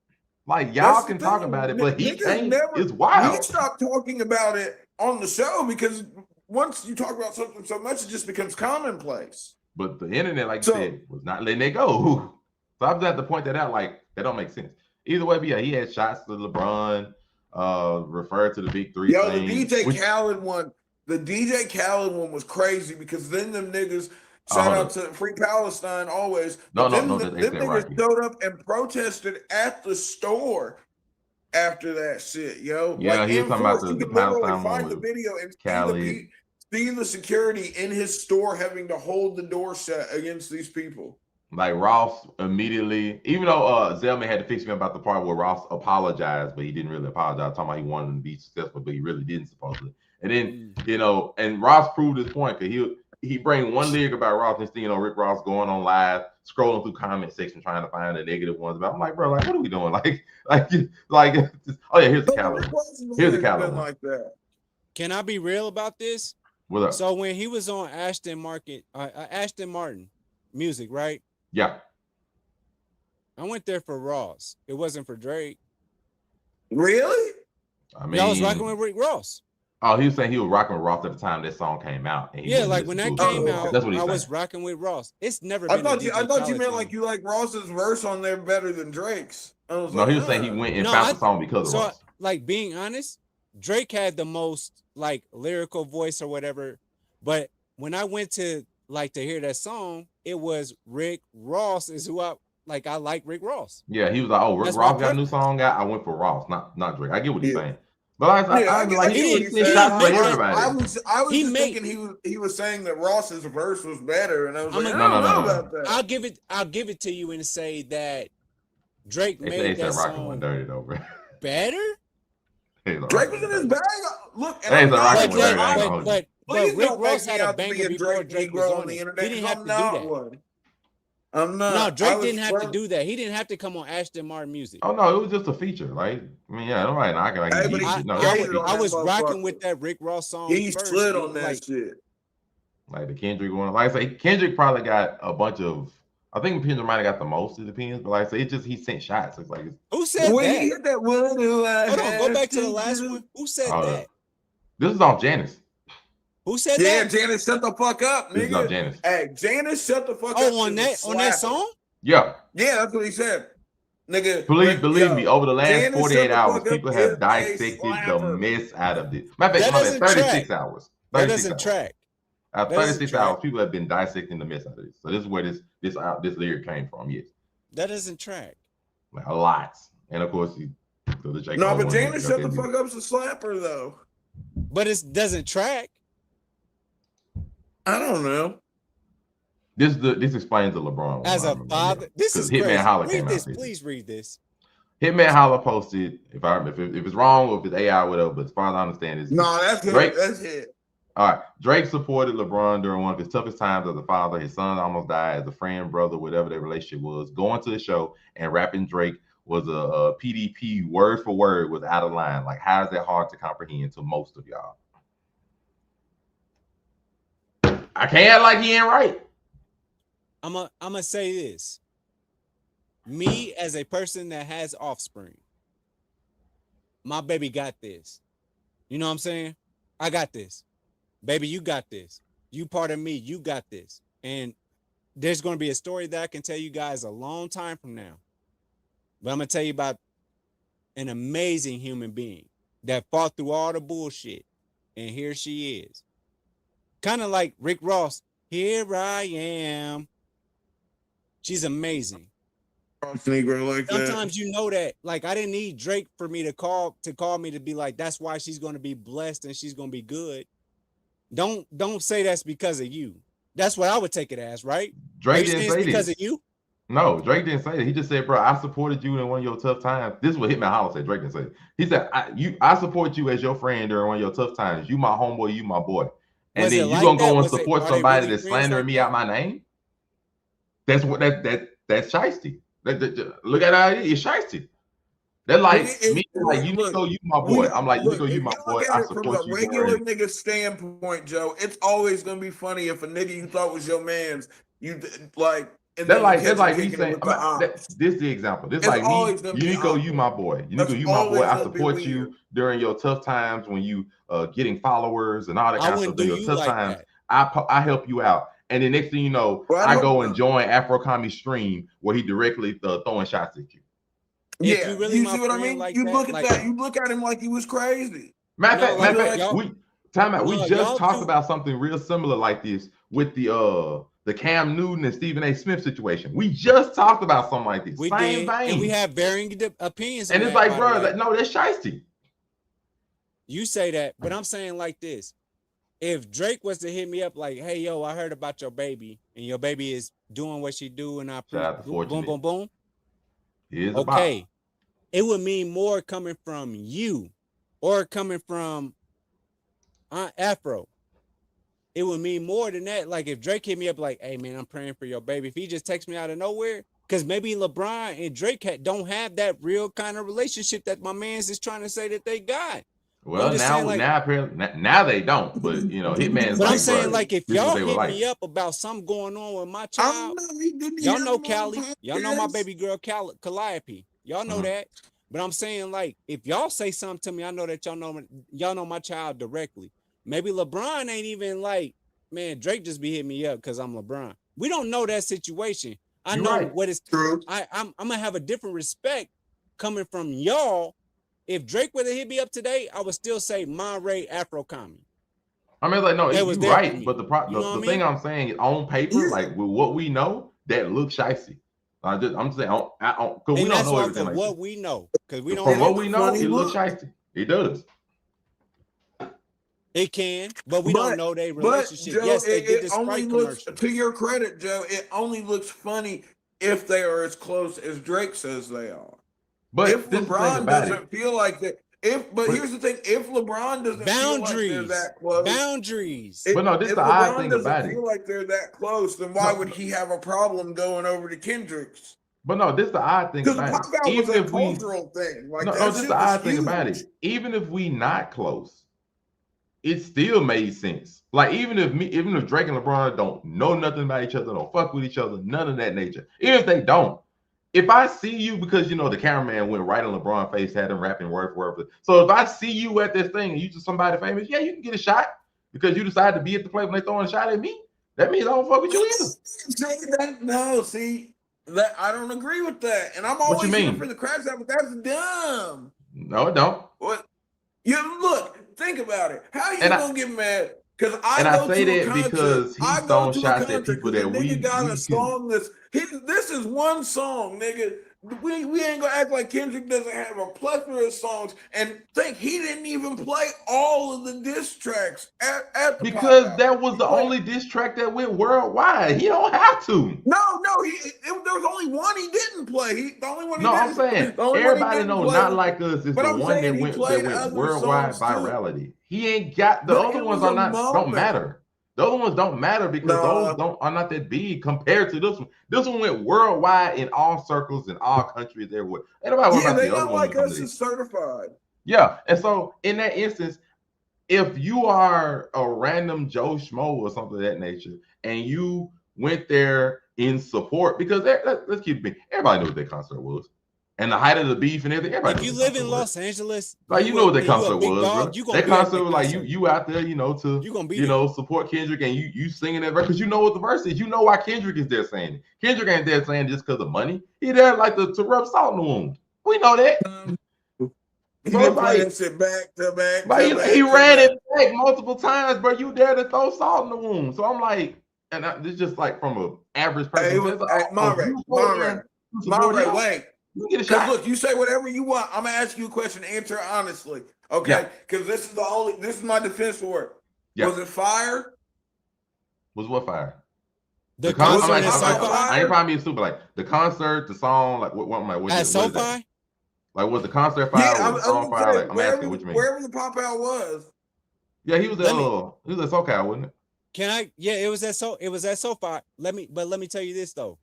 Like, y'all That's the can talk thing. about it, but he Niggas can't. never- It's wild. We stopped talking about it on the show because once you talk about something so much, it just becomes commonplace. But the internet, like you So- said, was not letting it go. So I just have to point that out. Like, that don't make sense. Either way, but yeah, he had shots to LeBron, referred to the big three Yo, thing. the DJ which- Khaled one, was crazy because then them niggas, shout out to Free Palestine always. No, but no, them, no, them they niggas right. showed up and protested at the store after that shit, yo. Yeah, Like, he was in talking about force. the You can literally Palestine one find the with video and Khaled. see the security in his store having to hold the door shut against these people. Like Ross immediately, even though Zelman had to fix me about the part where Ross apologized, but he didn't really apologize, talking about he wanted him to be successful, but he really didn't supposedly. And then, you know, and Ross proved his point because he bring one lyric about Ross and you know Rick Ross going on live, scrolling through comment section trying to find the negative ones about. I'm like, bro, like what are we doing? Like oh yeah, here's the calendar. Here's the calendar. Like that. Can I be real about this? What up? So when he was on Ashton Martin music, right? Yeah. I went there for Ross. It wasn't for Drake. Really? I mean, I was rocking with Rick Ross. Oh, he was saying he was rocking with Ross at the time that song came out. And he Yeah, didn't like when listen that to it. came out, That's what he's I saying. was rocking with Ross. It's never I been. a thought you DJ meant Khaled like thing. you like Ross's verse on there better than Drake's. I was No, like, he was saying he went and No, found the song because of So, Ross. like being honest, Drake had the most like lyrical voice or whatever. But when I went to like to hear that song, it was Rick Ross is who I like Rick Ross. Yeah, he was like, "Oh, Rick That's Ross my got a new song out." I went for Ross, not Drake. I get what he's Yeah. saying, but I I like get he what didn't you're send saying. shots for He made- everybody. I was He just made- thinking he was saying that Ross's verse was better, and I was I'm like, a- I don't No, know no, no. about that. I'll give it to you and say that Drake They made said that Rocket song went dirty though, bro. better. Drake was in his bag. Look, and Hey, I'm it's a not rocket But, with dirty, I ain't one. gonna hold you. but Please Rick don't Ross make me had a out to be banger a before Drake Drake was Negro on on the it. internet. He didn't 'cause have I'm to do not that. one. I'm not. No, I Drake was didn't have to first- do that. He didn't have to come on Ashton Martin music. Oh no, it was just a feature. Like I mean, yeah, nobody knocking. Hey, but he- no, I- it was a on I feature. was that rocking motherfucker. with that Rick Ross song. He first. slid It on was that like, shit. Like the Kendrick one. Like I say, Kendrick probably got a bunch of. I think Kendrick might have got the most of the pins, but like I say, it just he sent shots. It's like Who said When that? he hit that, what do I Hold on, go have back to the to last do? one. Who said Hold that? up. This is on Janice. Who said Yeah, that? Janice, shut the fuck up, This is on nigga. Janice. Hey, Janice, shut the fuck up. Oh, on is a that slapper. song? Yeah. Yeah, that's what he said. Nigga, Believe me, over the last Janice, 48 shut the hours, fuck up, people is have a dissected the slapper. mess out of this. My bad, That doesn't 36 track. hours. That 36 doesn't hours. track. After That doesn't 36 track. hours, people have been dissecting the mess out of this. So this is where this lyric came from. Yes, That doesn't track. like a lot. And of course, the J. No, Cole but one, Janice, shut the okay, fuck up, is a slapper though. But it doesn't track. I don't know. This explains the LeBron one. As I a remember, father, this 'Cause is Hitman crazy. Holla Read came out this, this. please read this. Hitman Holla posted, if it's wrong or if it's AI or whatever, but as far as I understand, it's No, that's Drake. it. That's it. All right. Drake supported LeBron during one of his toughest times as a father. His son almost died as a friend, brother, whatever their relationship was. Going to the show and rapping Drake was a PDP word for word was out of line. Like, how is that hard to comprehend to most of y'all? I can't act like he ain't right. I'm gonna say this. Me as a person that has offspring, my baby got this. You know what I'm saying? I got this. Baby, you got this. You part of me, you got this. And there's going to be a story that I can tell you guys a long time from now. But I'm going to tell you about an amazing human being that fought through all the bullshit. And here she is. Kind of like Rick Ross. Here I am. She's amazing. Negro like that. Sometimes you know that. Like, I didn't need Drake for me to call me to be like, that's why she's going to be blessed and she's going to be good. Don't say that's because of you. That's what I would take it as, right? Drake didn't say because this. of you. No, Drake didn't say that. He just said, bro, I supported you in one of your tough times. This is what Hitman Holla said. Drake didn't say it. He said, I support you as your friend during one of your tough times. You my homeboy, you my boy. And Was then it you like gonna that? go and Was it- support are they somebody really that's friends slandering like me that? out my name? That's what that's shiesty. Look at how it is. It's shiesty. They're like me, like Unico, you my boy. I'm like, Unico, you my boy. I support from you. a regular nigga standpoint, Joe, it's always gonna be funny if a nigga you thought was your man's, you like. And They're then like, you they're catch like him me kicking it saying, with the ops. this is the example. This It's like me, always gonna be Unico, you awkward. my boy. That's Unico, you my always boy. I gonna be support weird. you during your tough times when you getting followers and all that I kind of wouldn't stuff. do During you your tough like times, that. I help you out. And then next thing you know, Well, I go and join Afro Comedy Stream where he directly throwing shots at you. If Yeah, you really you my see what I friend mean? like You that, look at like- that. You look at him like he was crazy. Matter of No, fact, like, y'all- we No, just y'all talked do- about something real similar like this with the Cam Newton and Stephen A. Smith situation. We just talked about something like this. We Same did, vein. and we have varying opinions. And on it's that, like, by the bro, way. no, that's shiesty. You say that, but I'm saying like this. If Drake was to hit me up like, hey, yo, I heard about your baby, and your baby is doing what she do, and I Shout out to boom, boom, Fortunate. boom, boom. Here's Okay. It would mean more coming from you or coming from Aunt Afro. It would mean more than that. Like if Drake hit me up like, hey, man, I'm praying for your baby. If he just texts me out of nowhere, because maybe LeBron and Drake don't have that real kind of relationship that my man's is trying to say that they got. Well, I'm just now, saying, like- now they don't. But you know, Hitman's But like, I'm saying, bro, like, if this is what y'all they were hit like. me up about something going on with my I child, don't know. He didn't y'all hear know him Callie. on Y'all know my podcast. baby girl Calliope. Y'all know Mhm. that. But I'm saying, like, if y'all say something to me, I know that y'all know my child directly. Maybe LeBron ain't even like, man, Drake just be hitting me up because I'm LeBron. We don't know that situation. I You're know right. what it's. True. I'm gonna have a different respect coming from y'all. If Drake would have hit me up today, I would still say Monterey Afro Common. I mean, like, no, That you're was there for right. me. But the You know what I thing mean? I'm saying is on paper, Yeah. like with what we know, that looks shicey. I'm saying, because we And don't that's know off everything of like what that. we know, because we don't From know. what we know, Funny it looks look. shicey. It does. It can, but we But- don't know their But relationship. Joe, Yes, they did it the only Sprite looks, commercial. to your credit, Joe, it only looks funny if they are as close as Drake says they are. But If this is the thing LeBron about doesn't it. feel like that, but here's the thing: if LeBron doesn't feel like they're Boundaries. that close, Boundaries. But no, this if the odd LeBron thing doesn't about it. feel like they're that close, then why No. would he have a problem going over to Kendrick's? But no, this is the odd thing Because the about pop it. out was Even a if we, cultural thing. Like no, that this is shit the was odd thing about huge. it. Even if we not close, it still made sense. Like even if Drake and LeBron don't know nothing about each other, don't fuck with each other, none of that nature. Even if they don't, if I see you, because you know the cameraman went right on LeBron's face, had him rapping word for word. So if I see you at this thing and you just somebody famous, yeah, you can get a shot because you decided to be at the play when they throwing a shot at me. That means I don't fuck with you either. No, see, that I don't agree with that. And I'm always What you here mean? for the crash out, but that's dumb. No, it don't. What? You look, think about it. How you And gonna get mad? Because I say go to a that concert. because I he's go throwing to a shots at concert people 'cause that the we nigga got can. a song this is one song, nigga. We ain't gonna act like Kendrick doesn't have a plethora of songs and think he didn't even play all of the diss tracks at the Because pop-out. that was He the played- only diss track that went worldwide. He don't have to. No, there was only one he didn't play. The only one he No, didn't. I'm saying the only one he everybody didn't know play Not was- Like Us is but the I'm one saying that he went played other worldwide songs, too. virality. He ain't got the But other it ones was are a don't moment. matter. The other ones don't matter because Nah. those are not that big compared to this one. This one went worldwide in all circles in all countries everywhere. Ain't nobody worried Yeah, about they the other not one. like us is certified. Yeah, and so in that instance, if you are a random Joe Schmo or something of that nature, and you went there in support, because let's keep it big. Everybody knew what that concert was, and the height of the beef and everything. Everybody If knew you what that live in concert was. Los Angeles, Like you know what that and you a concert big was, dog, bro. you gonna That be at concert that was like concert. you out there, you gonna be there. support Kendrick and you singing that because you know what the verse is. You know why Kendrick is there saying it. Kendrick ain't there saying just because of money. He there like to rub salt in the wound. We know that. He So been playing like, shit back to back. like to back, he to ran back. it back multiple times, bro. You dare to throw salt in the wound. So I'm like, this is just like from an average person. Hey, Says, Monray, wait. You get a Because shot. look, you say whatever you want. I'm gonna ask you a question. Answer honestly, okay? Because this is my defense for it. Yeah. Was it fire? Was what fire? The concert concert I'm at like, SoFi. I ain't trying to be stupid. Like the concert, the song, like what am I? What At is that? SoFi. Like was the concert fire? Yeah, Was the song fire? Like I'm asking what you mean. wherever the pop out was. Yeah, he was at Let me- he was at SoCal, wasn't it? Can I? Yeah, it was at SoFi. Let me tell you this though.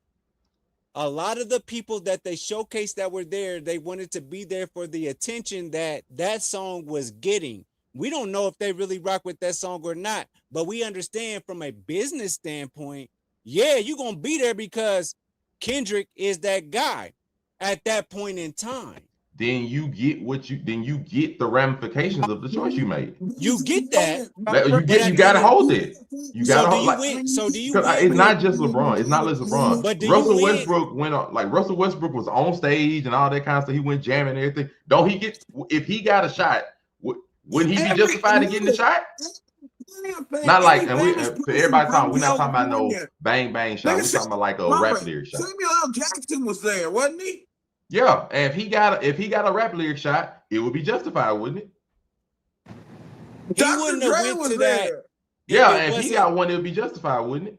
A lot of the people that they showcased that were there, they wanted to be there for the attention that song was getting. We don't know if they really rock with that song or not, but we understand from a business standpoint, yeah, you're gonna be there because Kendrick is that guy at that point in time. Then you get the ramifications of the choice you made. You get that. You gotta hold it. You gotta hold like win? So do you because win? it's not just LeBron. It's not just LeBron. But do you Russell win? Westbrook went on like Russell Westbrook was on stage and all that kind of stuff. He went jamming and everything. Don't he get if he got a shot? Wouldn't he be justified in getting the shot? Not like and we for everybody talking. We're not talking about no bang bang shot. We're talking about like a rap lyric shot. Samuel L. Jackson was there, wasn't he? Yeah, and if he got a rap lyric shot, it would be justified, wouldn't it? He wouldn't have went to that. Yeah, and if he got one, it would be justified, wouldn't it?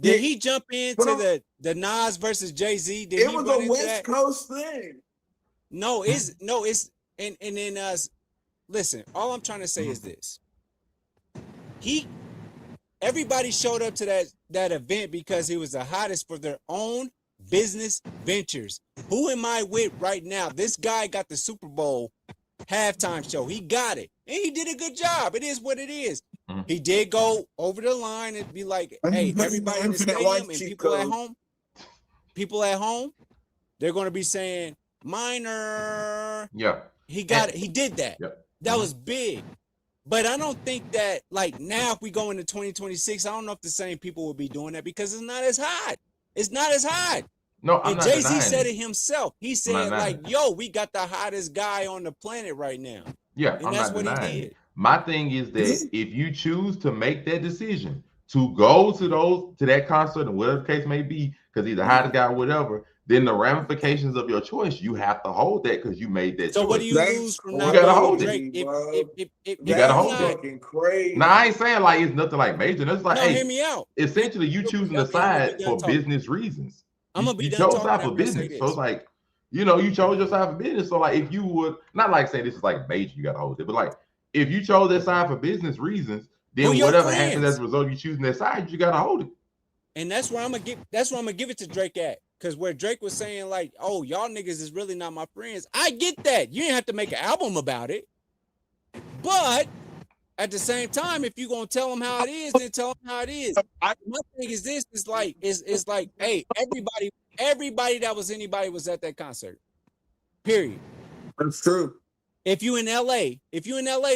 Did he jump into the Nas versus Jay-Z? It was a West Coast thing. And then listen, all I'm trying to say is this. Everybody showed up to that event because it was the hottest for their own business ventures. Who am I with right now? This guy got the Super Bowl halftime show. He got it. And he did a good job. It is what it is. He did go over the line and be like, hey, everybody in the stadium and people at home, they're going to be saying, minor. Yeah. He got it. He did that. Yep. That was big. But I don't think that, like, now if we go into 2026, I don't know if the same people will be doing that because it's not as hot. It's not as hot. No, I'm and not Jay-Z denying said it. it himself. He said, like, yo, we got the hottest guy on the planet right now. Yeah, and I'm that's not what denying he it. did. My thing is that if you choose to make that decision to go to that concert and whatever the case may be, because he's the hottest guy or whatever, then the ramifications of your choice, you have to hold that because you made that choice. So what do you lose from not gotta going hold with it. Drake? You gotta hold it. Fucking crazy. Now I ain't saying like it's nothing like major. That's like, No, hey, hear me out. essentially you choosing a side for business reasons. I'm gonna be you done chose talking side after for I say business. this. So it's like, you chose your side for business. So like if you would not like say this is like major, you gotta hold it, but like if you chose that side for business reasons, then whatever happens as a result of you choosing that side, you gotta hold it. And that's where I'm gonna give it to Drake at. Because where Drake was saying, like, oh, y'all niggas is really not my friends. I get that. You didn't have to make an album about it. But at the same time, if you're gonna tell them how it is, then tell them how it is. My thing is this: it's like, hey, everybody that was anybody was at that concert. Period. That's true. If you in LA,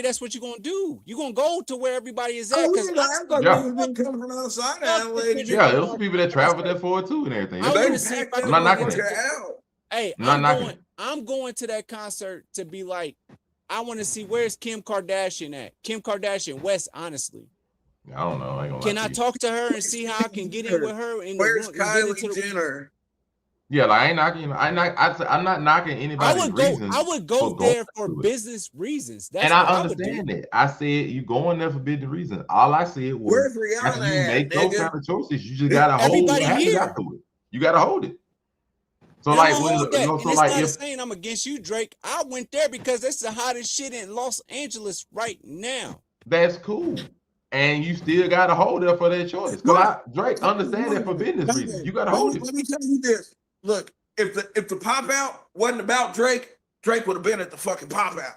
that's what you're gonna do. You're gonna go to where everybody is at. Oh, Because yeah, I thought Yeah. niggas didn't come from outside of LA. Yeah, there's some people that travel there for it too and everything. I They wanna see if packed I that I'm not knocking motherfucker it. out. Hey, I'm not knocking it. I'm going to that concert to be like, I want to see where's Kim Kardashian at. Kim Kardashian West, honestly. I don't know. I ain't gonna Can lie I to you. talk to her and see how I can get in with her? In Where's the, get into Kylie the- Jenner? Yeah, like I ain't knocking. I'm not knocking I anybody's would go. reasons. I would go for going there for to it. business reasons. That's And what I I would do. understand that. I said you going there for business reason. All I said was Where's after Rihanna you at, make those nigga? kind of choices, you just gotta hold Everybody what happens here. afterward. You gotta hold it. So And like I'm when gonna hold that. so And it's like not if saying I'm against you, Drake. I went there because it's the hottest shit in Los Angeles right now. that's cool. And you still gotta hold it for that choice. Cause Drake understand that for business reasons. You gotta hold it. Let me tell you this. Look, if the pop out wasn't about Drake, Drake would have been at the fucking pop out.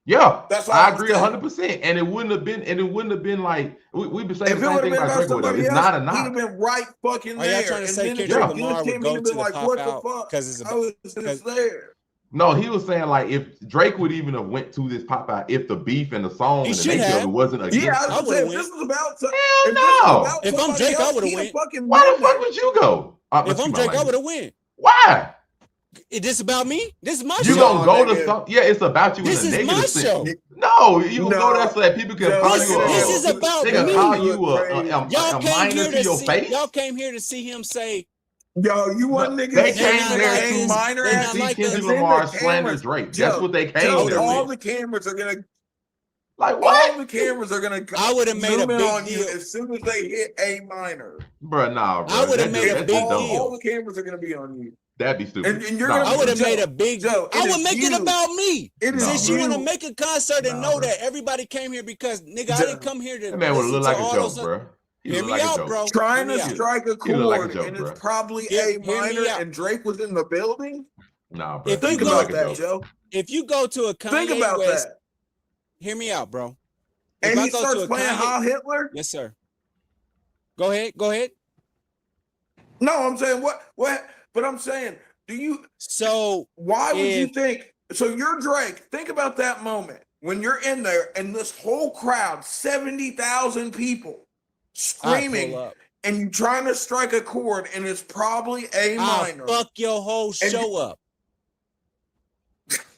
Yeah, That's all I I'm agree saying. 100%. And it wouldn't have been like we've been saying If the it same would have thing been about about Drake. Whatever. somebody It's else, not a he'd knock. have been right fucking Are there. y'all trying to And say then Kendrick if Lamar this would came, go he'd have been to the like, pop what the out fuck? 'cause it's I about- was because- just there. No, he was saying like if Drake would even have went to this pop out if the beef and the song He and the should nature of have. it wasn't against. Yeah, I I was would've saying, if this was about Hell if this no. was about If I'm somebody Drake, I else, would've he'd went. fucking Why the been there. fuck would you go? If excuse I'm my Drake, I language. would have went. Why? Is this about me? This is my You show. gonna go to nigga. some? Yeah, it's about you This in a is my negative sense. show. No, you gonna go No. there so that people can Joe, call This, you this is a. about They can me. call You you look a crazy. Y'all came minor here to to your see. face. Y'all came here to see him say Yo, you want No, niggas they saying came that there A to- minor they at not see like Kendrick us. then the Lamar slander cameras- Drake. Joe, That's what they came Joe, there all with. the cameras are gonna Like all what? the cameras are gonna I would've made a zoom in big on you deal. as soon as they hit A minor. Bro, nah, bro. I would've That's made just- a that's big just dumb. deal. All the cameras are gonna be on you. That'd be stupid. And you're Nah, gonna I would have Joe, made a big deal. Joe, I it would is make it you. about me. It is Since Nah, you bro. want to make a concert and Nah, know bro. that everybody came here because nigga, I Joe. didn't come here to That man would listen look to like a all joke, those. bro. He Hear look me like a out, joke. bro. Trying Hear to me out. strike a He look like a chord, joke, and bro. it's probably Hear A me minor, out. and Drake was in the building. Nah, bro. If He you Think look go- about like a that, joke. Joe. If you go to a Kanye Think about West, that. hear me out, bro. If And I he go starts to a playing Kanye, Heil Hitler. yes, sir. Go ahead. Go ahead. No, I'm saying what? But I'm saying, do you? So Why would you If- think? So you're Drake. Think about that moment when you're in there and this whole crowd, 70,000 people, I screaming, pull up. and you trying to strike a chord, and it's probably A minor. I'll fuck your whole show up.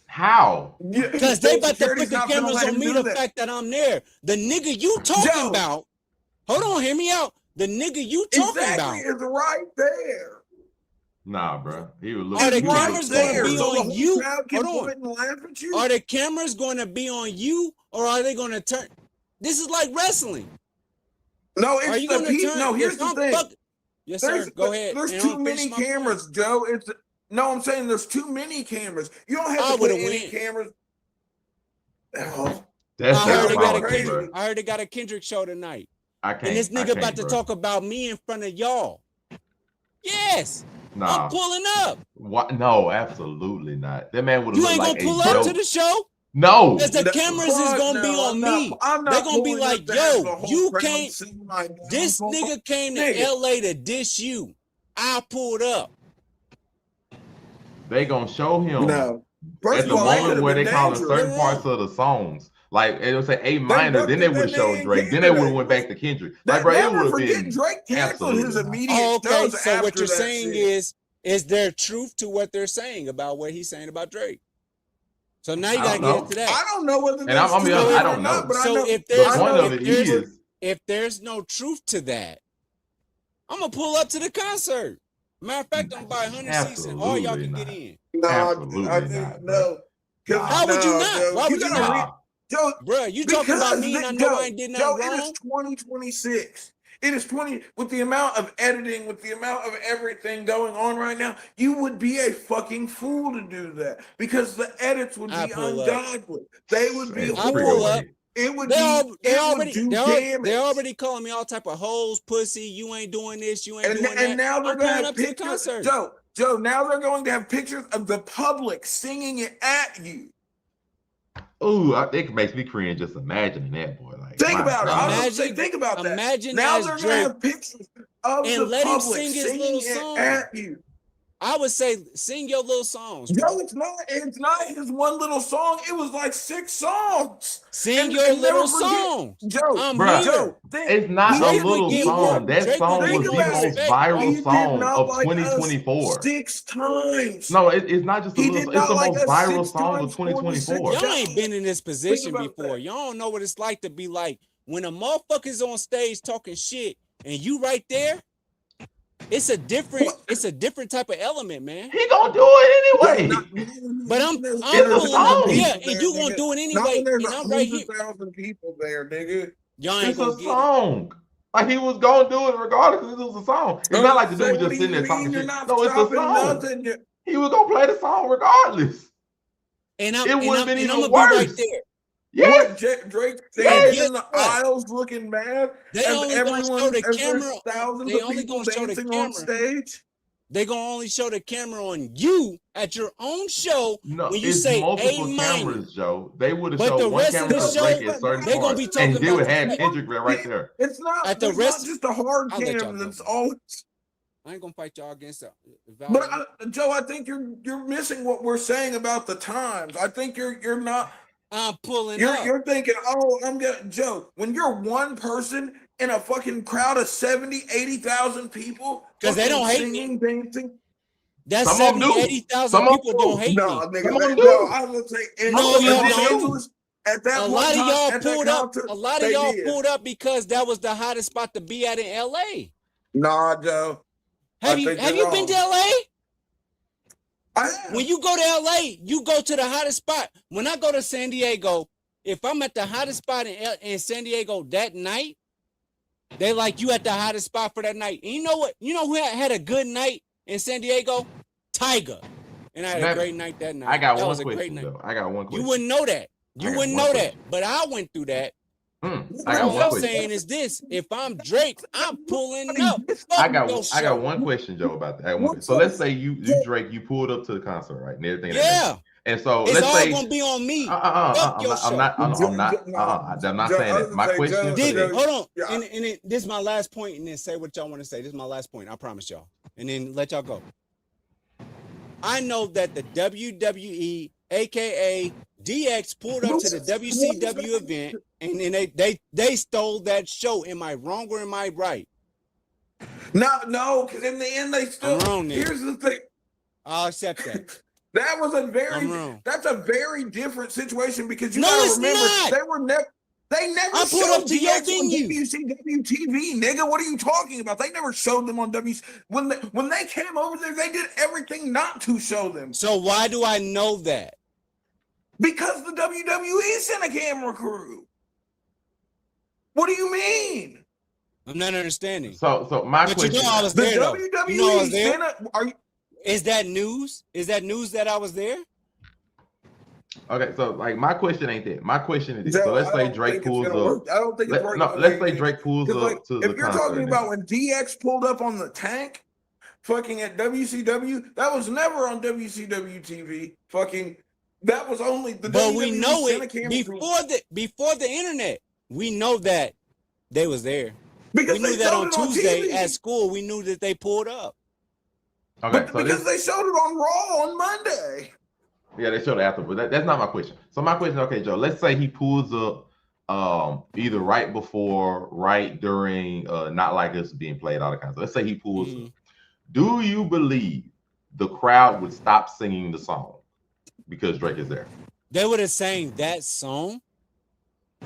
How? Because they about to Security's put the not gonna cameras let on him me do the that. fact that I'm there. The nigga you talking Joe. about. Hold on, hear me out. The nigga you talking Exactly, about. it's right there. Nah, bro. He would look. Are the he would look cameras gonna terrible. be so the on whole you? crowd can Hold on. point and laugh at you. Are the cameras going to be on you or are they going to turn? This is like wrestling. No, Are it's you the going to people. turn? No, here's if the I'm thing. fuck- yes, sir. Go ahead. There's And too I'm many finished my cameras, point. Joe. No, I'm saying there's too many cameras. You don't have I to put would've any went. cameras. Oh, That's I heard, they got a diabolical, crazy. bro. Kendrick, I heard they got a Kendrick show tonight. I can't. And this I nigga can't, about to bro. talk about me in front of y'all. Yes. Nah. I'm pulling up. What? No, absolutely not. That man would You look ain't like gonna pull a up joke. to the show? No. Because the no, cameras is fuck gonna be no, on I'm me. not- I'm not They gonna be pulling like, up to have yo, the whole you crowd can't. sing my damn This song. nigga came to Nigga. LA to diss you. I pulled up. They gonna show him No. First at the of all, that moment could've where been they call it dangerous. certain parts of the songs. Like it'll say A minor, then bucked they it would have that showed day in Drake, then they would have Canada. went back to Kendrick. That, Like, bro, it never would have forget been. Drake canceled his absolutely not. immediate Oh, okay, shows so what after you're that saying shit. is there truth to what they're saying about what he's saying about Drake? So now you I gotta don't get know. into that. I don't know whether And I'm that's be honest, true I or don't not, know. but I So know if The there's point no, of if it there's, is, if there's no truth to that, I'm gonna pull up to the concert. Matter of fact, I'm buy 100 seats and all y'all Absolutely can not. get in. no, Absolutely I think not, no. 'Cause Nah. How would you no, not? Joe, Why would you gotta not? nah. Joe, Bruh, you talking about me and I know I ain't did nothing Joe, it wrong? is 2026. It is 20 with the amount of editing, with the amount of everything going on right now. You would be a fucking fool to do that because the edits would I be pull up. ungodly. They would be It's I pretty pull away. up. It would They be. all, they it already, would do they damage. already calling me all type of hoes, pussy. You ain't doing this. You ain't And, doing that. and now they're I'm going to pulling have up to the pictures. concert. Joe, now they're going to have pictures of the public singing it at you. it makes me cringe just imagining that, boy. Like, Think my about it. I was God. gonna say, think about that. Imagine Now as they're gonna Drake have pictures of and the let him public sing his singing little it song. at you. I would say sing your little songs, Yo, bro. it's not his one little song. It was like 6 songs. Sing your and never little forget- songs. Joe, I'm Bruh, here. Joe, think, It's not Drake a would little give song. you- That Drake song would was give the you most respect, viral he did song not of like us 2024. 6 times. No, it's not just a He little. did It's the not like most us viral 6 song of times for the 2024. 6 Y'all ain't been in this position about before. that. Y'all don't know what it's like to be like when a motherfucker's on stage talking shit and you right there. It's a different type of element, man. He gonna do it anyway. But I'm It's a pulling song. up, yeah, and you gonna do it Not anyway, when there's and I'm right here. 100,000 people there, nigga. Y'all ain't It's a gonna get it. song. Like, he was gonna do it regardless because it was a song. It's not like the dude was What just do sitting there you talking mean you're shit. not No, it's a stopping song. nothing? He was gonna play the song regardless. And It would've been I'm even gonna be right worse. there. Yes. What Drake Yes. standing in the aisles looking mad They as only gonna show everyone, the as camera. there's thousands They of only people gonna show the dancing on camera. stage? They gonna only show the camera on you at your own show No, when you it's say multiple A cameras, minor. Joe. They would have But showed the one rest of camera the for show, Drake at certain they gonna parts, be talking and they would about have the Kendrick right there. It's not. At the It's rest- not just a hard I'll let y'all cam. go. That's all. I ain't gonna fight y'all against that. But Joe, I think you're missing what we're saying about the times. I think you're not. I'm pulling up. You're thinking, oh, I'm gonna Joe. When you're one person in a fucking crowd of 70, 80,000 people, 'Cause they don't hate singing, dancing. That's Some of 'em 70, do. 80,000 Some of 'em people do. don't hate No, me. nigga, Come on, no, dude. I would say in No, Los y'all don't. Angeles at that A one lot of time, y'all at that pulled up. concert, A lot of they y'all did. pulled up because that was the hottest spot to be at in LA. Nah, Joe. Have I you think have you're you been to wrong. LA? I have. When you go to LA, you go to the hottest spot. When I go to San Diego, if I'm at the hottest spot in San Diego that night, they like you at the hottest spot for that night. And you know what? You know who had a good night in San Diego? Tiger. And I had a great night that night. I got that one was a great question, night. though. I got one question. You wouldn't know that. You I got wouldn't one know question. that. But I went through that. I All got one I'm question. saying is this: if I'm Drake, I'm pulling up. I Fuck your got show. one question, Joe, about that. I got one What's question. So up? let's say you Drake, you pulled up to the concert, right? And everything. Yeah, And so it's let's all say gonna be on me. Fuck I'm your not, I'm show. not, I'm not Joe, saying that. My question is Dig, this. hold on. Yeah. And this is my last point, and then say what y'all want to say. This is my last point. I promise y'all. And then let y'all go. I know that the WWE, aka DX, pulled up to the WCW event, and then they stole that show. Am I wrong or am I right? No, because in the end they still. I'm wrong, nigga. Here's the thing. I'll accept that. That was a I'm wrong. That's a very different situation because you No, gotta it's remember not. they never I pulled showed up to your DX on venue. WCW TV, nigga. What are you talking about? They never showed them on when they came over there. They did everything not to show them So why do I know that? because the WWE sent a camera crew. What do you mean? I'm not understanding. So my But question. you know I was The there though. WWE You know I was there. sent are you? Is that news? Is that news that I was there? Okay, so like my question ain't that. My question is this. Joe, So let's I say don't Drake think it's pulls gonna up. work. I don't think it's working. No, let's say Drake pulls up Like, to the if you're concert. talking and about when DX pulled up on the tank, fucking at WCW, that was never on WCW TV. Fucking, that was only the. But WWE we know sent a it camera crew before the internet. We know that they was there. because We knew they that showed on it on Tuesday TV. at school. We knew that they pulled up. Okay, But so because this, they showed it on Raw on Monday. yeah, they showed it after, but that's not my question. So my question, okay, Joe, let's say he pulls up either right before, right during Not Like Us being played, all the kinds. Let's say he pulls up. Do you believe the crowd would stop singing the song because Drake is there? They would have sang that song.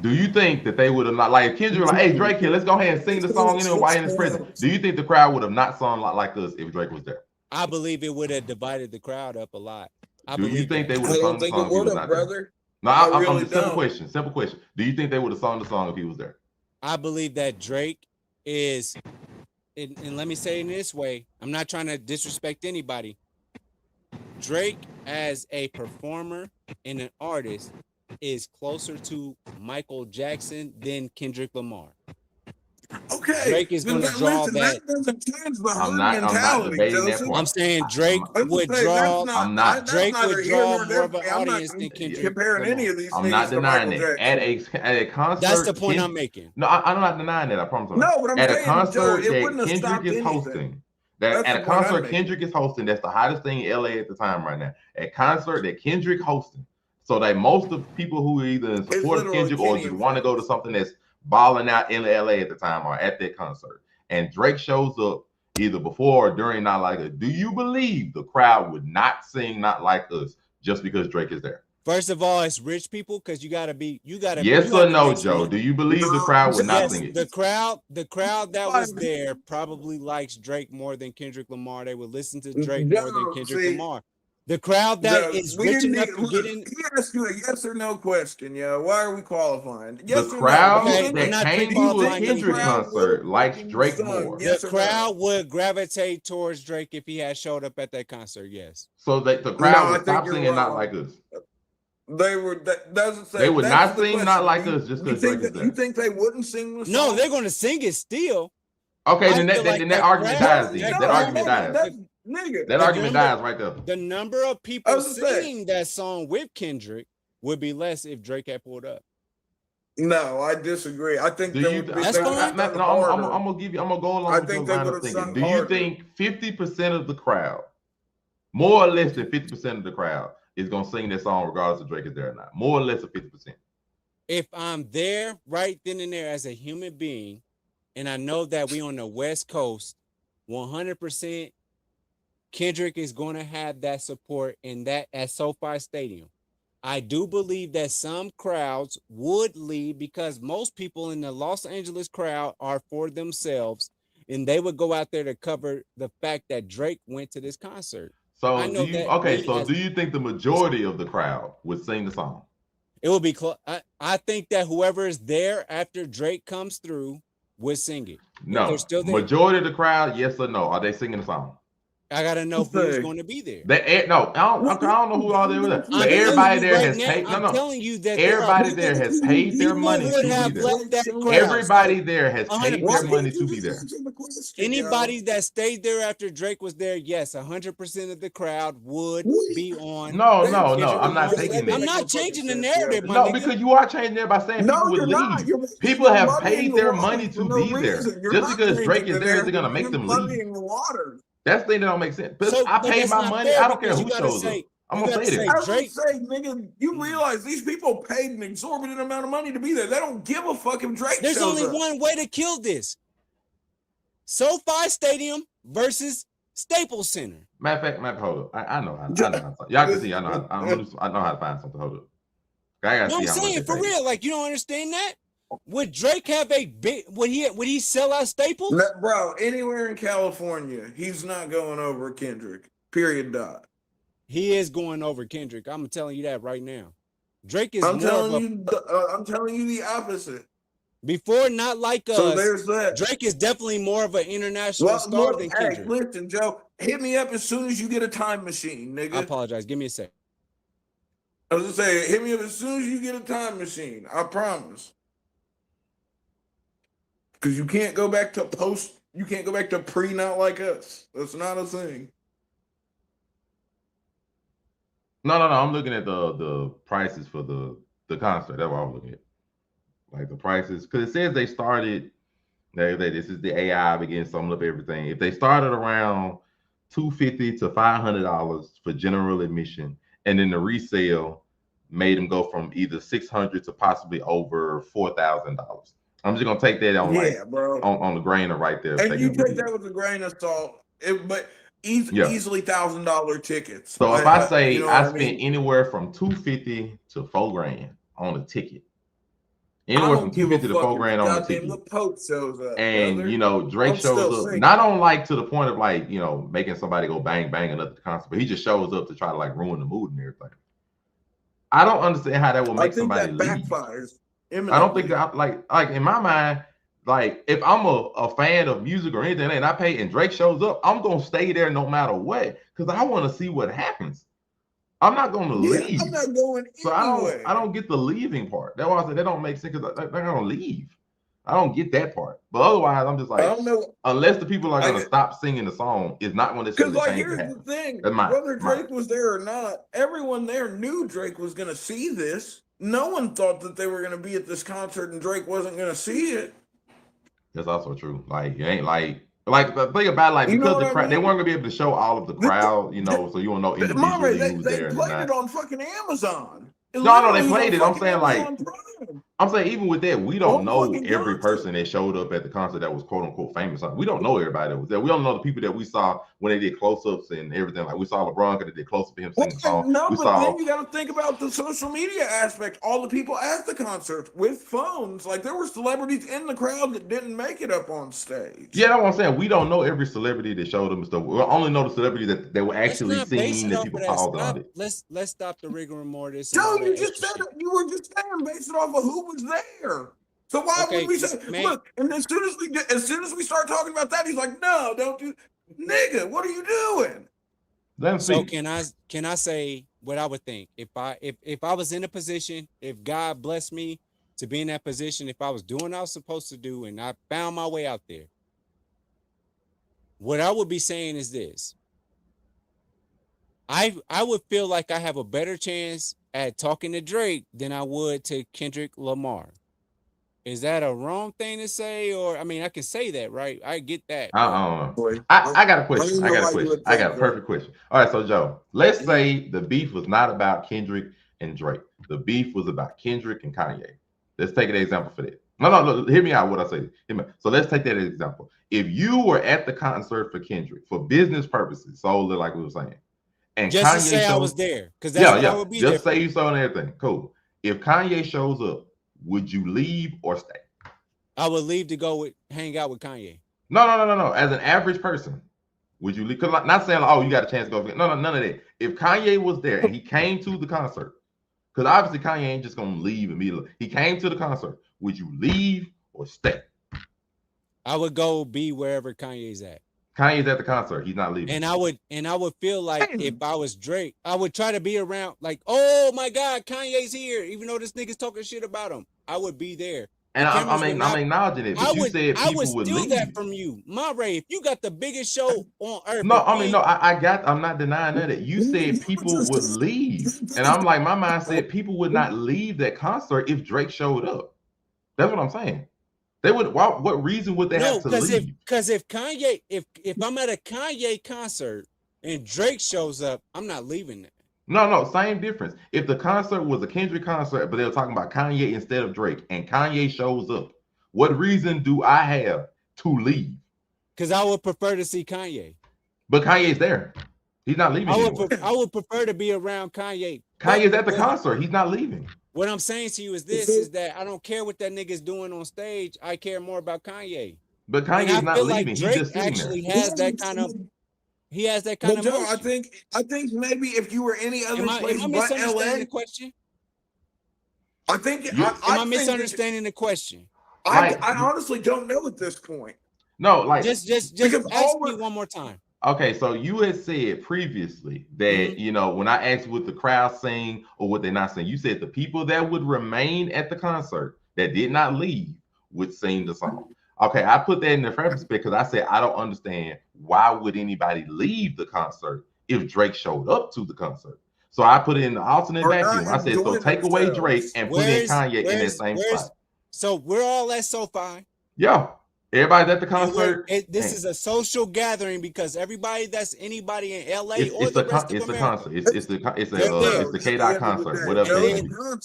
Do you think that they would have not, like Kendrick, like, hey, Drake here, let's go ahead and sing the song anyway while in his presence? Do you think the crowd would have not sung Like Us if Drake was there? I believe it would have divided the crowd up a lot. Do you think they would I have sung don't the think song it if he would was have, not there? brother. No, I I'm really just simple don't. question. Do you think they would have sung the song if he was there? I believe that Drake is, and let me say it in this way, I'm not trying to disrespect anybody. Drake as a performer and an artist is closer to Michael Jackson than Kendrick Lamar. Okay, Drake is going to draw listen, that. that doesn't change the I'm herd not mentality, debating that Joseph. part. I'm saying Drake I'm would saying draw. that's not, I'm not. that's Drake neither would here draw nor more of an there. I'm not audience than Kendrick comparing any Lamar. of these I'm niggas not to denying Michael it. Jackson. At a concert, That's the point I'm making. No, I'm not denying that. I promise. I'm not. No, but I'm At a saying, Joe, concert it that wouldn't have Kendrick stopped is anything. hosting, That's at a the point I'm concert making. Kendrick is hosting, that's the hottest thing in LA at the time right now. A concert that Kendrick hosting, so that most of people who are either in support of literally Kendrick or Kenny just and want to go to Friends. something that's balling out in LA at the time are at that concert, and Drake shows up either before or during Not Like Us. Do you believe the crowd would not sing Not Like Us just because Drake is there? First of all, it's rich people because you gotta. Yes you or have to no, make some Joe? money. Do you believe the No, crowd would not Yes, sing it? the crowd that was there probably likes Drake more than Kendrick Lamar. They would listen to Drake more than Joe, Kendrick see, Lamar. The crowd that Joe, is we rich didn't enough need, to look, get in. he asked you a yes or no question, yo. Why are we qualifying? Yes The or crowd no? Okay, I'm that not came to a pre-qualifying Kendrick anything. concert likes Drake more. The Yes or no? crowd would gravitate towards Drake if he had showed up at that concert. Yes. So that the No, crowd I would think stop you're singing Not wrong. Like Us. They were that doesn't say They would that's not the sing question. Not Like You- Us just you because think Drake is that- there. You think they wouldn't sing the song? No, they're going to sing it still. Okay, I then feel like that that argument crowd- dies. Then. that That crowd- argument dies. That's, nigga. That the argument number- dies right there. The number of I people was gonna say- singing that song with Kendrick would be less if Drake had pulled up. No, I disagree. I think Do they you? would be That's they would fine. have I'm sung harder. gonna give you. I'm gonna go along I with think your they line of would've thinking. sung Do you harder. think 50% of the crowd, more or less than 50% of the crowd, is gonna sing that song regardless if Drake is there or not? More or less of 50%. If I'm there right then and there as a human being, and I know that we on the West Coast, 100% Kendrick is going to have that support in that at SoFi Stadium. I do believe that some crowds would leave because most people in the Los Angeles crowd are for themselves, and they would go out there to cover the fact that Drake went to this concert. So I know do you? that Okay, me so as- do you think the majority of the crowd would sing the song? It would be close. I think that whoever is there after Drake comes through would sing it. No. they're still there. Majority of the crowd, yes or no? Are they singing the song? I gotta know who's Say- going to be there. No, I don't know who all they were there. I'm But telling everybody you there right has now- paid. I'm No. telling you that there are Everybody people- there has paid their people money would to have be there. left that crowd. Everybody there has paid 100%. their money to be there. Anybody that stayed there after Drake was there, yes, 100% of the crowd would be on. No. Kendrick I'm not Lamar. taking I'm that. not changing the narrative, my No, nigga. because you are changing it by saying No, people would you're not. leave. You're making People the have muddy in paid the their water money for to no be there. reason. You're Just not because changing Drake the is there isn't gonna narrative. make You're them muddying leave. the water. That's the thing that don't make sense. But So- I but paid that's my not money. fair I don't care because who you gotta shows say- up. I'm you gonna gotta say say this. I was Drake- gonna say, nigga, you realize these people paid an exorbitant amount of money to be there. They don't give a fuck if Drake There's shows only up. one way to kill this. SoFi Stadium versus Staples Center. Matter of fact, hold up. I know how to. Y'all can see. I know how to find something. Hold up. I gotta No, see I'm how much saying they for paid. real. Like, you don't understand that? Would Drake have a big? Would he sell out Staples? No, bro, anywhere in California, he's not going over Kendrick. Period. Dot. He is going over Kendrick. I'm telling you that right now. Drake is I'm more of a I'm telling you the opposite. before Not Like Us. So there's that. Drake is definitely more of an international star than hey, Kendrick. listen, Joe, hit me up as soon as you get a time machine, I nigga. apologize. Give me a sec. I was just saying, hit me up as soon as you get a time machine. I promise. Because you can't go back to you can't go back to Not Like Us. That's not a thing. No. I'm looking at the prices for the concert. That's what I'm looking at. Like the prices, because it says they started. This is the AI begin summing up everything. If they started around $250 to $500 for general admission, and then the resale made them go from either $600 to possibly over $4,000. I'm just gonna take that on bro. on the grain of right there. And you take that with a grain of salt. But easily $1,000 tickets. So if I say you know I what spent mean? anywhere from $250 to $4,000 on a ticket, I anywhere don't from give a $250 to fuck if $4,000 on a goddamn ticket, the Pope shows up, and brother. you know Drake I'm still shows up, singing. not on like to the point of like making somebody go bang bang another concert, but he just shows up to try to like ruin the mood and everything. I don't understand how that will make somebody leave. Backfires. I don't think that like in my mind, like if I'm a fan of music or anything and I pay and Drake shows up, I'm gonna stay there no matter what because I want to see what happens. I'm not gonna leave. I'm not going So anyway. I don't get the leaving part. That's why I said that don't make sense because they're gonna leave. I don't get that part. But otherwise, I'm just I like, don't know. unless the people are gonna stop singing the song, it's not gonna Because, necessarily like, change here's the the thing: That's mine. whether Drake was there or not, everyone there knew Drake was going to see this. No one thought that they were going to be at this concert and Drake wasn't going to see it. That's also true. Like, it ain't like the thing about it, like, You know because the what I crowd, they mean? weren't gonna be able to show all of the crowd, you know, so you don't know Mama, individually who was they there and played not. it on fucking Amazon. It No, they literally was played on it. I'm fucking saying, like, Amazon Prime. I'm saying even with that, we don't On know fucking every concert. person that showed up at the concert that was quote unquote famous. We don't know everybody that was there. We don't know the people that we saw when they did close-ups and everything. Like, we saw LeBron because they did close-up of him singing the song. No, We but saw then you got to think about the social media aspect. All the people at the concert with phones. Like, there were celebrities in the crowd that didn't make it up on stage. Yeah, that's what I'm saying. We don't know every celebrity that showed up and stuff. We only know the celebrity that they were actually seen that people called on it. Let's stop the rigmarole. This. Joe, you just said it. You were just saying based it off of who was there. So why would we say, look? And as soon as we start talking about that, he's like, no, don't do, nigga. What are you doing? So can I say what I would think if I was in a position, if God blessed me to be in that position, if I was doing what I was supposed to do and I found my way out there, what I would be saying is this. I would feel like I have a better chance at talking to Drake than I would to Kendrick Lamar. Is that a wrong thing to say? Or, I mean, I can say that, right? I get that. I don't know. I got a question. I got a perfect question. All right, so Joe, let's say the beef was not about Kendrick and Drake. The beef was about Kendrick and Kanye. Let's take an example for that. No, hear me out what I say. So let's take that as an example. If you were at the concert for Kendrick for business purposes, solely like we were saying, and just Kanye to say I was there, because that's what I would be just there say for. you saw and everything. Cool. If Kanye shows up, would you leave or stay? I would leave to hang out with Kanye. No. As an average person, would you leave? Because I'm not saying, like, oh, you got a chance to go. No, none of that. If Kanye was there and he came to the concert, because obviously Kanye ain't just gonna leave immediately. He came to the concert. Would you leave or stay? I would go be wherever Kanye's at. Kanye's at the concert. He's not leaving. And I would feel like if I was Drake, I would try to be around like, oh my God, Kanye's here. Even though this nigga's talking shit about him, I would be there. And I'm acknowledging it. But you said people would steal leave. that from you, Ray. If you got the biggest show on earth. No, I'm not denying that. You said people would leave, and I'm like, my mind said people would not leave that concert if Drake showed up. That's what I'm saying. They would. What reason would they have to leave? Because if Kanye, if I'm at a Kanye concert and Drake shows up, I'm not leaving that. No, same difference. If the concert was a Kendrick concert, but they were talking about Kanye instead of Drake, and Kanye shows up, what reason do I have to leave? Because I would prefer to see Kanye. But Kanye's there. He's not leaving. I would prefer to be around Kanye. Kanye's at the concert. He's not leaving. What I'm saying to you is this: is that I don't care what that nigga's doing on stage. I care more about Kanye. But Kanye's not leaving. Like Drake He's just actually has that kind of. He has that kind of. Joe, I think maybe if you were any other place am I but LA, the question? I think. Am I misunderstanding the question? I honestly don't know at this point. No, like just ask me one more time. Okay, so you had said previously that when I asked would the crowd sing or would they not sing, you said the people that would remain at the concert that did not leave would sing the song. Okay, I put that in the first because I said I don't understand why would anybody leave the concert if Drake showed up to the concert. So I put it in the alternate vacuum. I said so take away Drake and put in Kanye in that same spot. So we're all at SoFi. Yeah. Everybody's at the concert. This is a social gathering because everybody that's anybody in LA it's the concert. It's the K-Dot concert. Whatever.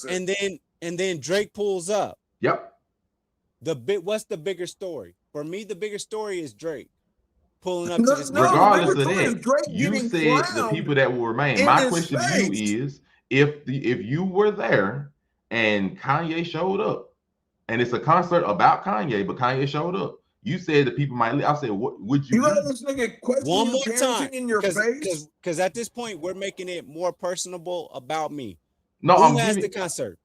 And then Drake pulls up. Yep. What's the bigger story? For me, the bigger story is Drake pulling up to this. Regardless of that, you said the people that will remain. My question to you is, if you were there and Kanye showed up, and it's a concert about Kanye, but Kanye showed up, you said the people might leave. I said, what would you? You let this nigga question one more time in your face? Because at this point we're making it more personable about me. No, who has the concert?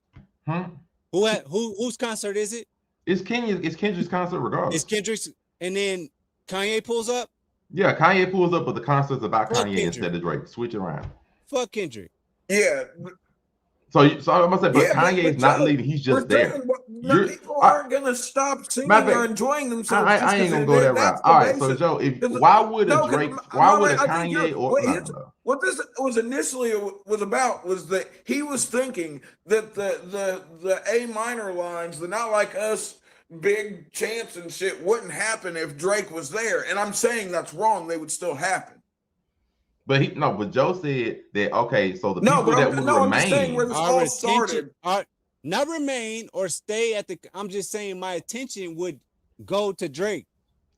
Huh? Whose concert is it? It's Kendrick's concert, regardless. It's Kendrick's, and then Kanye pulls up. Yeah, Kanye pulls up, but the concert's about Kanye instead of Drake. Switch it around. Fuck Kendrick. Yeah. So I'm gonna say, but Yeah, Kanye is not Joe, leading. He's we're just there. saying You're, people aren't gonna stop singing matter of or fact, enjoying themselves. I just ain't 'cause gonna go that that's route. the All right, so basis. Joe, if 'Cause- why would a no, 'cause Drake, my why would a man, I think Kanye or no, no. what this was initially was about was that he was thinking that the A minor lines, the Not Like Us big chants and shit wouldn't happen if Drake was there. And I'm saying that's wrong. They would still happen. But Joe said that okay, so the No, people but that would I'm just saying where remain. this Our all attention, started. not remain or stay at the. I'm just saying my attention would go to Drake.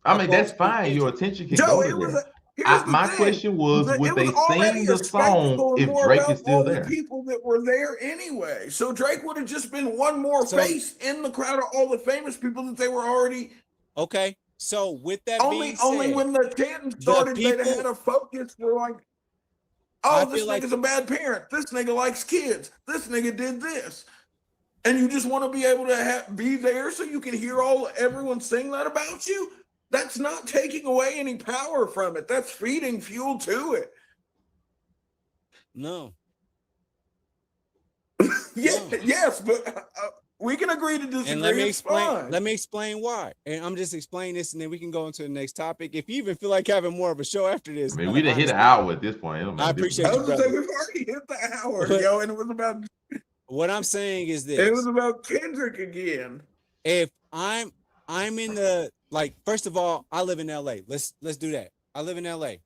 I mean, that's opposed to fine. Your Kendrick. attention can Joe, go it to was there. here's the My thing. question was, would It they was already sing a the song spectacle and if more Drake about is still all there? the people that were there anyway. So Drake would have just been one more So- face in the crowd of all the famous people that they were already. Okay, so with that being Only said, when the chanting started, they'd people- had a focus for like, I oh, this feel like- nigga's a bad parent. This nigga likes kids. This nigga did this. And you just want to be able to be there so you can hear everyone sing that about you. That's not taking away any power from it. That's feeding fuel to it. no. Yeah, No. yes, but we can agree to disagree. And let me it's explain. fine. Let me explain why. And I'm just explaining this, and then we can go into the next topic. If you even feel like having more of a show after this, I mean, we didn't hit an hour at this point. It don't I make a appreciate I you, was gonna say, brother. we've already hit the hour, But- yo, and it was about What I'm saying is it this: was about Kendrick again. if I'm in the first of all, I live in LA. Let's do that. I live in LA.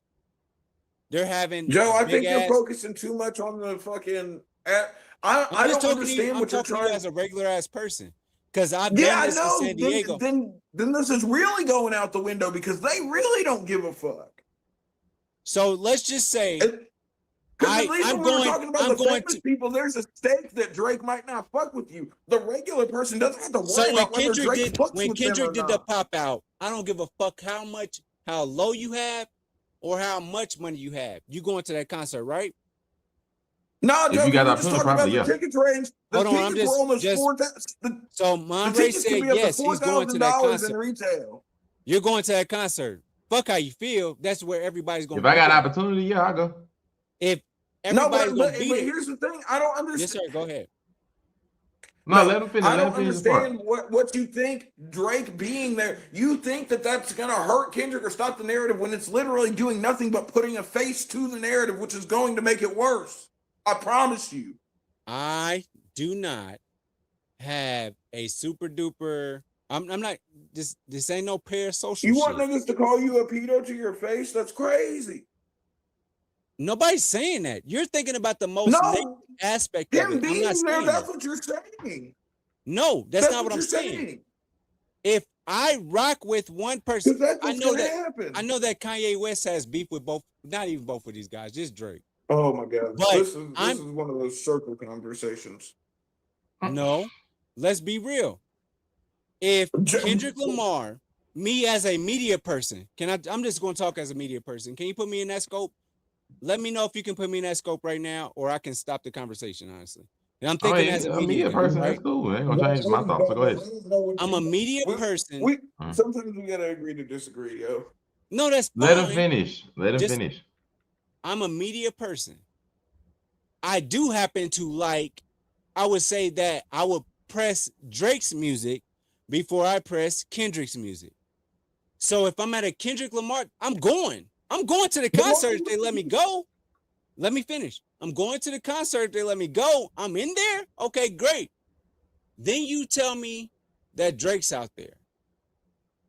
They're having Joe, I big think you're ass- focusing too much on the fucking. I I'm don't just talking to you. understand I'm what you're talking to you trying. as a regular ass person, because I've Yeah, done I this in know. San Diego. Then this is really going out the window because they really don't give a fuck. So let's just say Because at least I'm when we were going- talking about I'm the going famous to- people, there's a stake that Drake might not fuck with you. The regular person doesn't have to worry So when about whether Kendrick Drake did fucks when with them Kendrick or did the not. pop out, I don't give a fuck how low you have or how much money you have. You going to that concert, right? No, If Joe, you got we're the just opportunity, talking about probably, the yeah. tickets range. The Hold on, I'm tickets were almost just- 4,000. So The Monray tickets could said be up yes, to he's going to that $4,000 in concert. retail. You're going to that concert. Fuck how you feel. That's where everybody's going. If I got opportunity, yeah, I'll go. If No, everybody's but going to beat it. here's the thing. I don't understand. Yes, sir. Go ahead. No, let him finish. I Let him don't finish the part. understand what you think Drake being there. You think that that's going to hurt Kendrick or stop the narrative when it's literally doing nothing but putting a face to the narrative, which is going to make it worse. I promise you. I do not have a super duper. I'm not. This ain't no parasocial You shit. want niggas to call you a pedo to your face? That's crazy. Nobody's saying that. You're thinking about the most negative No, aspect of him it. I'm being not there, saying that's that. what you're saying. No, that's not what I'm you're saying. If I rock with one person, Because that's I what's know going to that happen. I know that Kanye West has beef with both, not even both of these guys, just Drake. Oh my God. But This is I'm- one of those circle conversations. No, let's be real. If Kendrick Lamar, me as a media person, I'm just going to talk as a media person. Can you put me in that scope? Let me know if you can put me in that scope right now, or I can stop the conversation, honestly. And I'm I thinking mean, as a a media media guy, person, right? that's cool. Ain't gonna change my thoughts. So go ahead. I'm a media We- person. Sometimes we gotta agree to disagree, yo. No, that's fine. Let him finish. Let him Just- finish. I'm a media person. I do happen to like, I would say that I would press Drake's music before I press Kendrick's music. So if I'm at a Kendrick Lamar, I'm going to the concert if they let me go. Let me finish. I'm going to the concert if they let me go. I'm in there. Okay, great. Then you tell me that Drake's out there.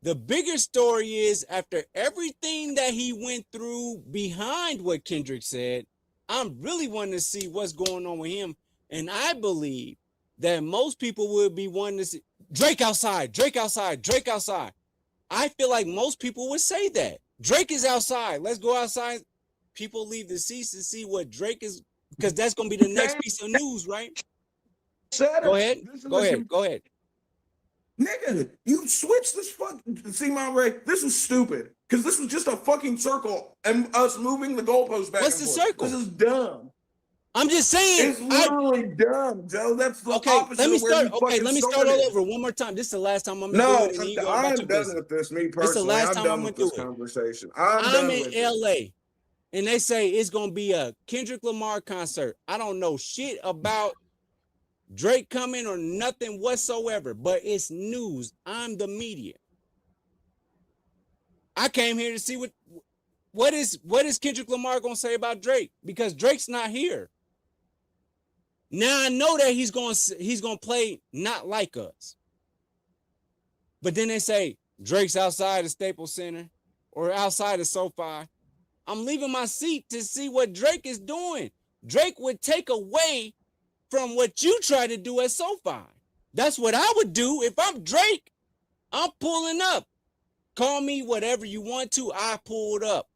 The bigger story is after everything that he went through behind what Kendrick said, I'm really wanting to see what's going on with him. And I believe that most people would be wanting to see Drake outside, Drake outside, Drake outside. I feel like most people would say that. Drake is outside. Let's go outside. People leave the seats to see what Drake is, because that's going to be the next piece of news, right? Go ahead. Go ahead. Go ahead. Nigga, you switched this see, Monray, this was stupid. Because this was just a fucking circle and us moving the goalposts back What's and the forth. circle? This is dumb. I'm just saying. It's literally dumb, Joe. That's the Okay, opposite let me of where start. you Okay, fucking let me start started. all over one more time. This is the last time I'm gonna No, do it. And then you go about I'm your done business. with this. Me the personally, last I'm time done I'm with gonna this do it. conversation. I'm done in with it. LA, and they say it's gonna be a Kendrick Lamar concert. I don't know shit about Drake coming or nothing whatsoever, but it's news. I'm the media. I came here to see what is Kendrick Lamar gonna say about Drake, because Drake's not here. Now I know that he's gonna play not like us. But then they say Drake's outside the Staples Center or outside of SoFi. I'm leaving my seat to see what Drake is doing. Drake would take away from what you try to do at SoFi. That's what I would do if I'm Drake. I'm pulling up. Call me whatever you want to. I pulled up.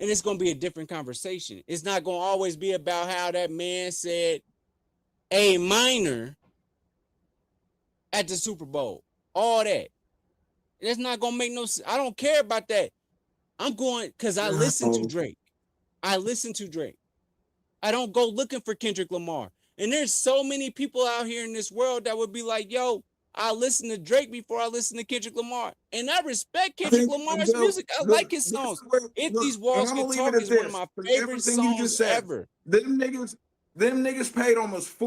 And it's going to be a different conversation. It's not going to always be about how that man said A minor at the Super Bowl. All that. That's not going to make no sense. I don't care about that. I'm going because I listen to Drake. I listen to Drake. I don't go looking for Kendrick Lamar. And there's so many people out here in this world that would be like, yo, I listen to Drake before I listen to Kendrick Lamar. And I respect Kendrick Lamar's music. I like his songs. If These Walls Can Talk is one of my favorite songs ever. Them niggas paid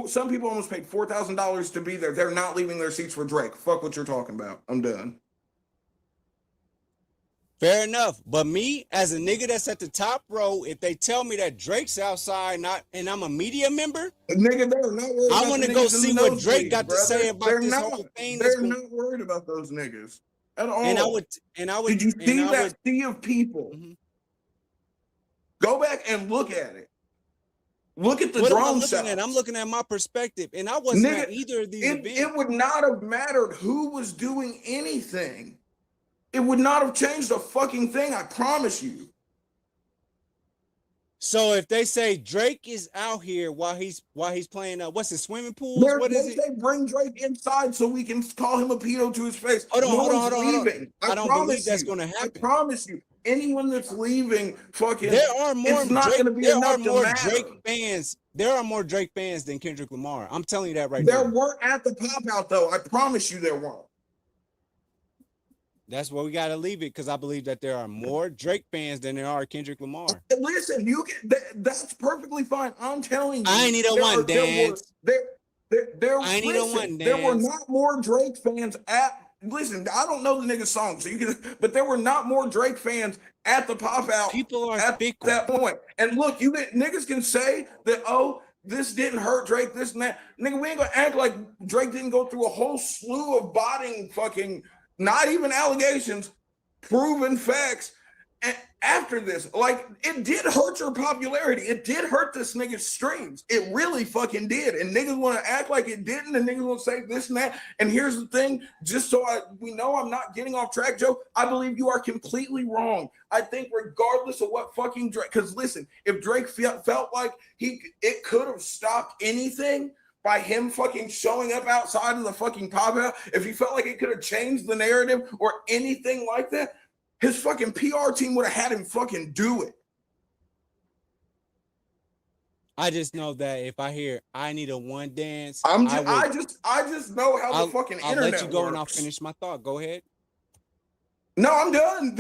some people almost paid $4,000 to be there. They're not leaving their seats for Drake. Fuck what you're talking about. I'm done. Fair enough. But me, as a nigga that's at the top row, if they tell me that Drake's outside and I'm a media member, nigga, they're not worried. I want to go see what Drake got to say about this whole thing. They're not worried about those niggas at all. And I would. Did you see that sea of people? Mm-hmm. Go back and look at it. Look at the drone shots. I'm looking at my perspective, and I wasn't at either of these events. It would not have mattered who was doing anything. It would not have changed a fucking thing, I promise you. So if they say Drake is out here while he's playing what's his swimming pools? What is it? They bring Drake inside so we can call him a pedo to his face. Hold on. I don't believe that's going to happen. I promise you. Anyone that's leaving, fucking, there are more it's not going to be enough to matter. Drake fans. There are more Drake fans than Kendrick Lamar. I'm telling you that right now. There weren't at the pop out though. I promise you there weren't. That's where we got to leave it, because I believe that there are more Drake fans than there are Kendrick Lamar. Listen, that's perfectly fine. I'm telling you. I need a one dance. I need a one dance. There were not more Drake fans at. Listen, I don't know the nigga's song, but there were not more Drake fans at the pop out. People are at that point. And look, niggas can say that, oh, this didn't hurt Drake, this and that. Nigga, we ain't gonna act like Drake didn't go through a whole slew of botting fucking. Not even allegations, proven facts. And after this, like, it did hurt your popularity. It did hurt this nigga's streams. It really fucking did. And niggas want to act like it didn't, and niggas want to say this and that. And here's the thing, just so we know I'm not getting off track, Joe, I believe you are completely wrong. I think regardless of what fucking Drake, because listen, if Drake felt like it could have stopped anything, by him fucking showing up outside of the fucking pop out, if he felt like it could have changed the narrative or anything like that, his fucking PR team would have had him fucking do it. I just know that if I hear I need a one dance, I just know how the fucking I'll internet let you go works. and I'll finish my thought. Go ahead. No, I'm done.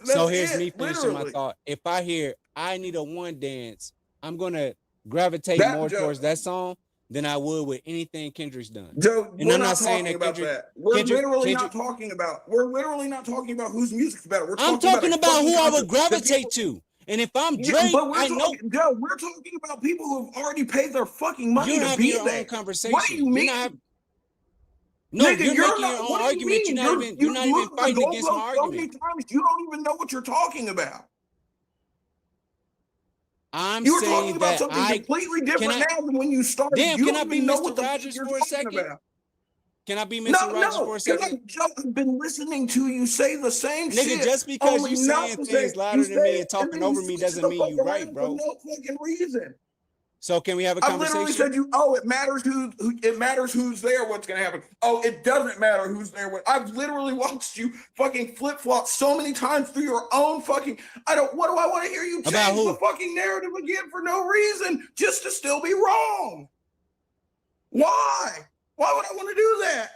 So here's me finishing my thought. If I hear I need a one dance, I'm gonna gravitate more towards that song than I would with anything Kendrick's done. Joe, and I'm not saying that Kendrick. We're literally not talking about whose music's better. I'm talking about who I would gravitate to. And if I'm Drake, I know. Joe, we're talking about people who've already paid their fucking money to be there. Your own conversation. What do you mean? No, nigga, you're making your own argument. You're not even fighting against my argument. So many times you don't even know what you're talking about. I'm You're saying talking about that something completely different now than when you started. Damn, you can I be Mr. Rogers for a second? Can I be Mr. Rogers for a second? I've been listening to you say the same shit. Nigga, just because you saying things louder than me and talking over me doesn't mean you right, bro. For no fucking reason. So can we have a conversation? I literally said it matters it matters who's there, what's gonna happen. Oh, it doesn't matter who's there. I've literally watched you fucking flip-flop so many times through your own fucking what do I want to hear you change the fucking narrative again for no reason, just to still be wrong? Why? Why would I want to do that?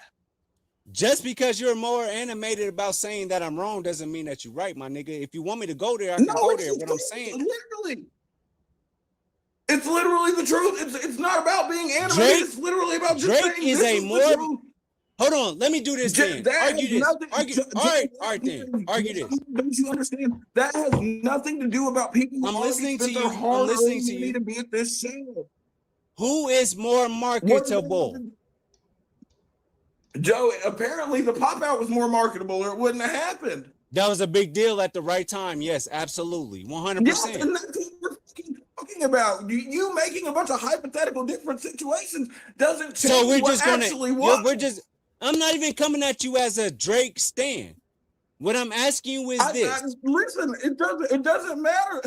Just because you're more animated about saying that I'm wrong doesn't mean that you're right, my nigga. If you want me to go there, I can go there. What I'm saying. It's literally the truth. It's not about being animated. Drake- It's literally about just Drake saying is this a is the more- truth. Hold on, let me do this then. Argue this. All right then. Argue this. Don't you understand? That has nothing to do about people who I'm already listening spent to their you. I'm hard-earned listening to money you. to be at this show. Who is more marketable? Joe, apparently the pop out was more marketable or it wouldn't have happened. That was a big deal at the right time. Yes, absolutely. 100%. Yes, and that's what we're fucking talking about. You making a bunch of hypothetical different situations doesn't change So we're what just gonna actually was. we're just I'm not even coming at you as a Drake stan. What I'm asking you is this. Listen, it doesn't matter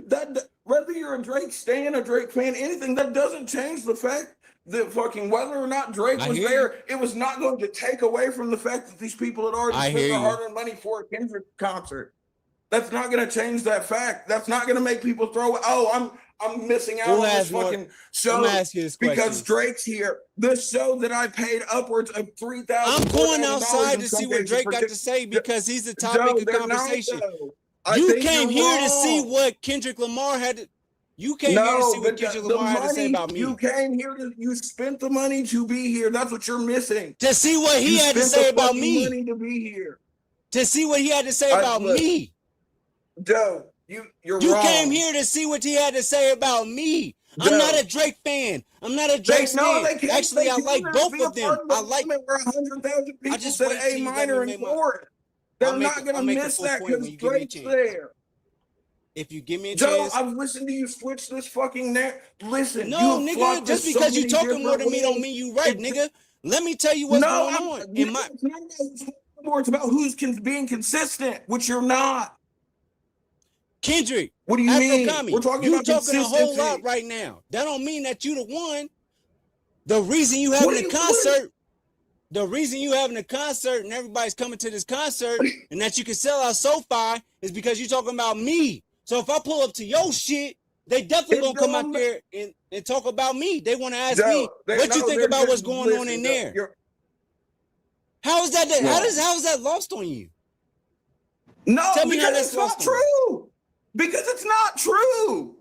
that whether you're a Drake stan, a Drake fan, anything, that doesn't change the fact that fucking whether or not Drake I was hear there, it was not going to take away from the fact that these people had already I spent hear their you. hard-earned money for a Kendrick concert. That's not going to change that fact. That's not going to make people throw, I'm missing out Who on this has more- fucking I'm show gonna ask you this question. because Drake's here. This show that I paid upwards of $3,000. I'm going outside in to some see what cases Drake for got tickets. to say because he's the Joe, topic of they're not, conversation. though. I You think came you're here to see wrong. what Kendrick Lamar had to. You came here to see what Kendrick Lamar had to say about me. You came here you spent the money to be here. That's what you're missing. To see what he You had to spent say the about fucking me. money to be here. To see what he had to say I- about look, me. Joe, you're You wrong. came here to see what he had to say about me. I'm Joe. not a Drake fan. I'm not a Drake fan. Actually, I like both of them. I like. where 100,000 people just said wait till A you let minor me and make my- for it. They're I'll make not a- going I'll to make a miss full that point when because you give me a Drake's chance. there. If you give me a Joe, chance. I've listened to you switch this fucking Listen, No, you have nigga, flocked just to so because you many talking more different than me don't ways. mean you right, It's- nigga. Let me tell you what's going on. In my It's not about who's more, it's about who's being consistent, which you're not. Kendrick, What do you mean? Afro-Kami, We're talking you about talking a whole consistency. lot right now. That don't mean that you the one. The reason you What having are a you- concert, the reason you having a concert and everybody's coming to this concert and that you can sell out SoFi is because you talking about me. So if I pull up to your shit, they definitely It gonna come out don't- there and talk about me. They want to ask Joe, me they- what you no, think they're about what's just- going on listen, in Joe, there. you're- How is that? How Wrong. is that lost on you? No, Tell me how because that's it's not lost on true. Because it's not true.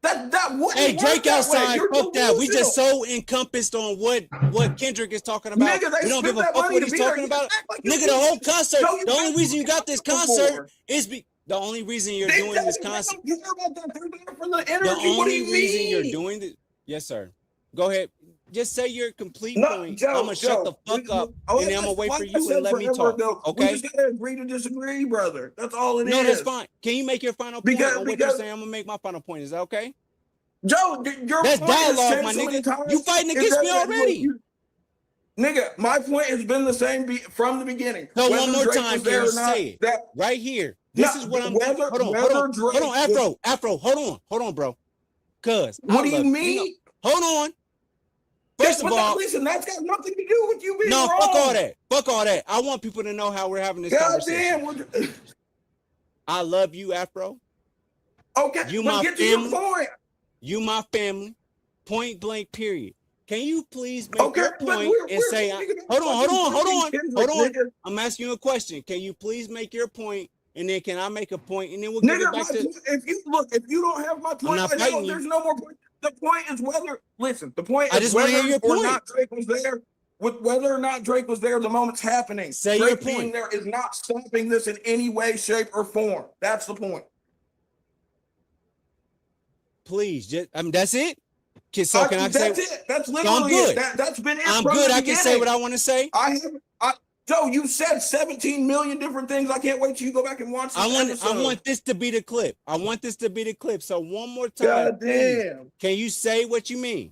That wouldn't Hey, work Drake that way. outside, You're fuck that. We just delusional. so encompassed on what Kendrick is talking about. Nigga, they We don't spent give a that fuck money what to he's be there. talking You about. act like you Nigga, the whole concert, No, you the only haven't reason you got this before. concert is the only reason you're They doing this don't concert. care about that. They're there for the The energy. What do only you reason mean? you're doing this. Yes, sir. Go ahead. Just say your complete No, point. Joe, I'm gonna shut the Joe, fuck up oh, and then I'm gonna wait like for I you said and let me forever talk. ago, Okay? We just gotta agree to disagree, brother. That's all it is. No, that's fine. Can you make your final point Because- on what you're because- saying? I'm gonna make my final point. Is that okay? Joe, your That's point has dialogue, changed my so many nigga. times. You fighting It against me doesn't- already. Nigga, my point has been the same from the beginning. So Whether one more Drake time, was can there you or not, say it? that Right here. This No, is what I'm whether- hold on, whether hold on, Drake hold on, was- Afro, hold on, bro. Cuz what do I you love mean? hold on. First of all, listen, that's got nothing to do with you being no, wrong. fuck all that. Fuck all that. I want people to know how we're having this God conversation. damn. I love you, Afro. Okay, You but my get to your family. point. You my family. Point blank, period. Can you please make Okay, your but point we're and say, talking about hold on, fucking Kendrick, nigga. I'm asking you a question. Can you please make your point, and then can I make a point, and then we'll give Nigga, it back to. if you don't have my point, not I know fighting you. there's no more point. The point is whether the point I is just wanna whether hear your or point. not Drake was there. With whether or not Drake was there, the moment's happening. Say Drake your point. being there is not stopping this in any way, shape, or form. That's the point. Please, just that's it. So can I say? That's it. That's I'm literally good. it. That's been it. I'm from good. the I can say beginning. what I want to say. Joe, you said 17 million different things. I can't wait till you go back and watch this I episode. want this to be the clip. I want this to be the clip. So one more time, God please, damn. can you say what you mean?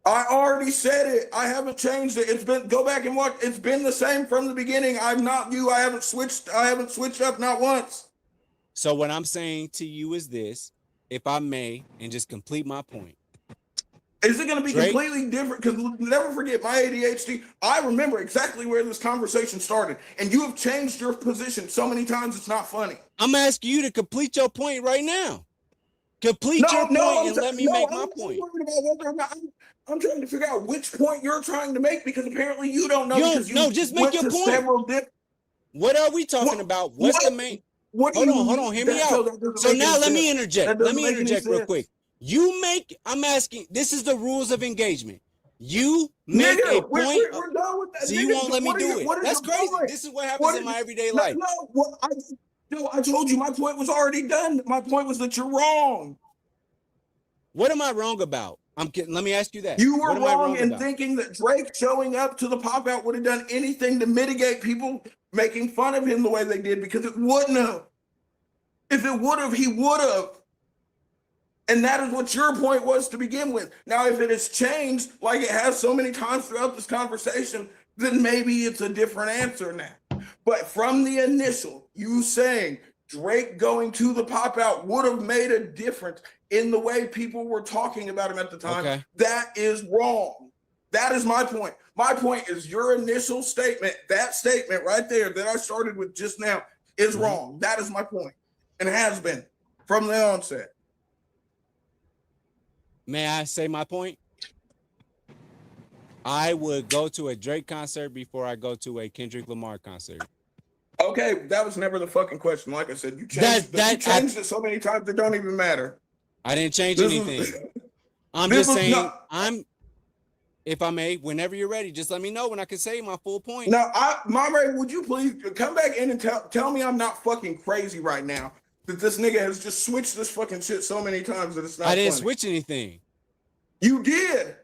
I already said it. I haven't changed it. It's been go back and watch. It's been the same from the beginning. I'm not you. I haven't switched up not once. So what I'm saying to you is this, if I may, and just complete my point. Is it going to be Drake? completely different? Because never forget my ADHD. I remember exactly where this conversation started, and you have changed your position so many times. It's not funny. I'm asking you to complete your point right now. Complete your point and let me make my I'm point. worried about whether or not I'm trying to figure out which point you're trying to make because apparently you don't know. You don't- because you no, just make went your to point. Several What are we talking What- about? What's what- the main? What do Hold you on, mean? hear me That out. doesn't So make now any let me sense. interject. That Let doesn't me make any interject real sense. quick. I'm asking, this is the rules of engagement. You make Nigga, a point. we're done with that. So you Nigga, won't let me what do is- it. what is That's your crazy. point? This is what happens What in is- my everyday No, life. I told you my point was already done. My point was that you're wrong. What am I wrong about? I'm kidding. Let me ask you that. You were What am I wrong in about? thinking that Drake showing up to the pop out would have done anything to mitigate people making fun of him the way they did, because it wouldn't have. If it would have, he would have. And that is what your point was to begin with. Now, if it has changed like it has so many times throughout this conversation, then maybe it's a different answer now. But from the initial, you saying Drake going to the pop out would have made a difference in the way people were talking about him at the time. Okay. That is wrong. That is my point. My point is your initial statement, that statement right there that I started with just now, is wrong. That is my point, and has been from the onset. May I say my point? I would go to a Drake concert before I go to a Kendrick Lamar concert. Okay, that was never the fucking question. Like I said, you changed, you changed it so many times it don't even matter. I didn't change This anything. is- I'm this just was saying, not- if I may, whenever you're ready, just let me know when I can say my full point. Now, Mama, would you please come back in and tell me I'm not fucking crazy right now? That this nigga has just switched this fucking shit so many times that it's not I didn't funny. switch anything. You did.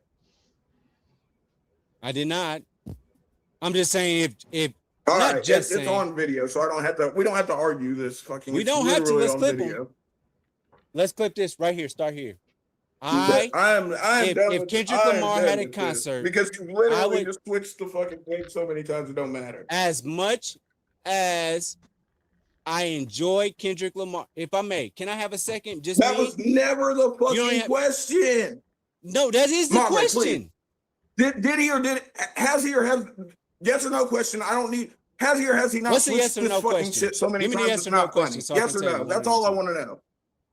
I did not. I'm just saying if All not right, just it's saying. on video, so I don't have to. We don't have to argue this fucking. We it's don't have to. literally Let's on clip 'em. video. Let's clip this right here. Start here. I am if done if with- Kendrick I am Lamar done had a with this, concert, because you I literally would- just switched the fucking thing so many times it don't matter. as much as I enjoy Kendrick Lamar, if I may, can I have a second? Just That me? was never the don't fucking have- question. No, that is the Mama, question. Did he or did has he or has yes or no question? I don't need has he or has he not What's the switched yes or this no fucking question? shit so many Give me the times yes it's or no not funny. question so I Yes can or tell you no? one That's or all I two. want to know.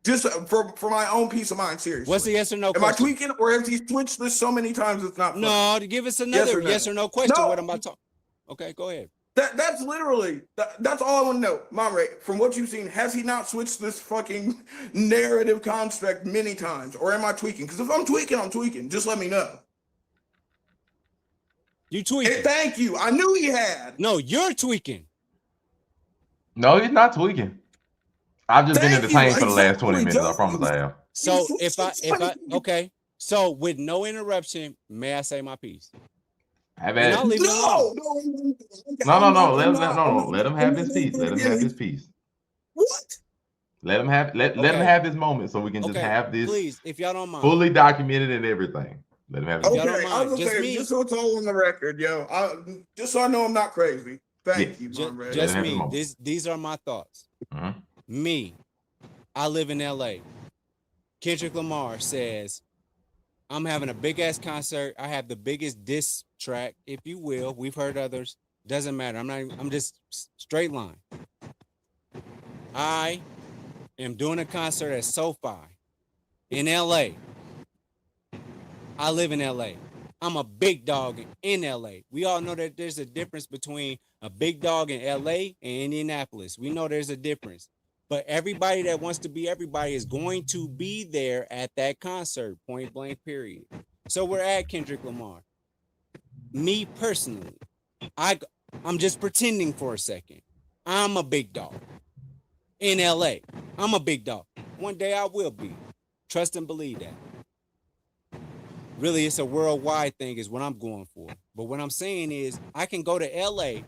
Just for my own peace of mind, seriously. What's the yes or no Am I question? tweaking, or has he switched this so many times it's not funny? No, to give us another yes or no question. No. What am I talking? Okay, go ahead. That's literally that's all I want to know. Mom Ray, from what you've seen, has he not switched this fucking narrative construct many times, or am I tweaking? Because if I'm tweaking, I'm tweaking. Just let me know. You Hey, tweaking? thank you. I knew he had. No, you're tweaking. No, he's not tweaking. I've just been Thank entertained you. for the last 20 Exactly, minutes. I Joe. promise I have. So It's if I funny. okay, so with no interruption, may I say my piece? Have And at I'll it. leave it alone. No. Let him have his piece. Let him have his piece. What? Let him have let him Okay. have his moment so we can just Okay, have this please, if y'all don't mind. fully documented and everything. Let him have his Y'all Okay, don't moment. I was mind. gonna Just say, me. just so it's all on the record, yo. Just so I know I'm not crazy. Thank you, Mom Ray. Just have the me. moment. These are my thoughts. Mhm. Me, I live in LA. Kendrick Lamar says, I'm having a big ass concert. I have the biggest diss track, if you will. We've heard others. Doesn't matter. I'm just straight line. I am doing a concert at SoFi in LA. I live in LA. I'm a big dog in LA. We all know that there's a difference between a big dog in LA and Indianapolis. We know there's a difference. But everybody that wants to be everybody is going to be there at that concert, point blank, period. So we're at Kendrick Lamar. Me personally, I'm just pretending for a second. I'm a big dog in LA. I'm a big dog. One day I will be. Trust and believe that. Really, it's a worldwide thing is what I'm going for. But what I'm saying is I can go to LA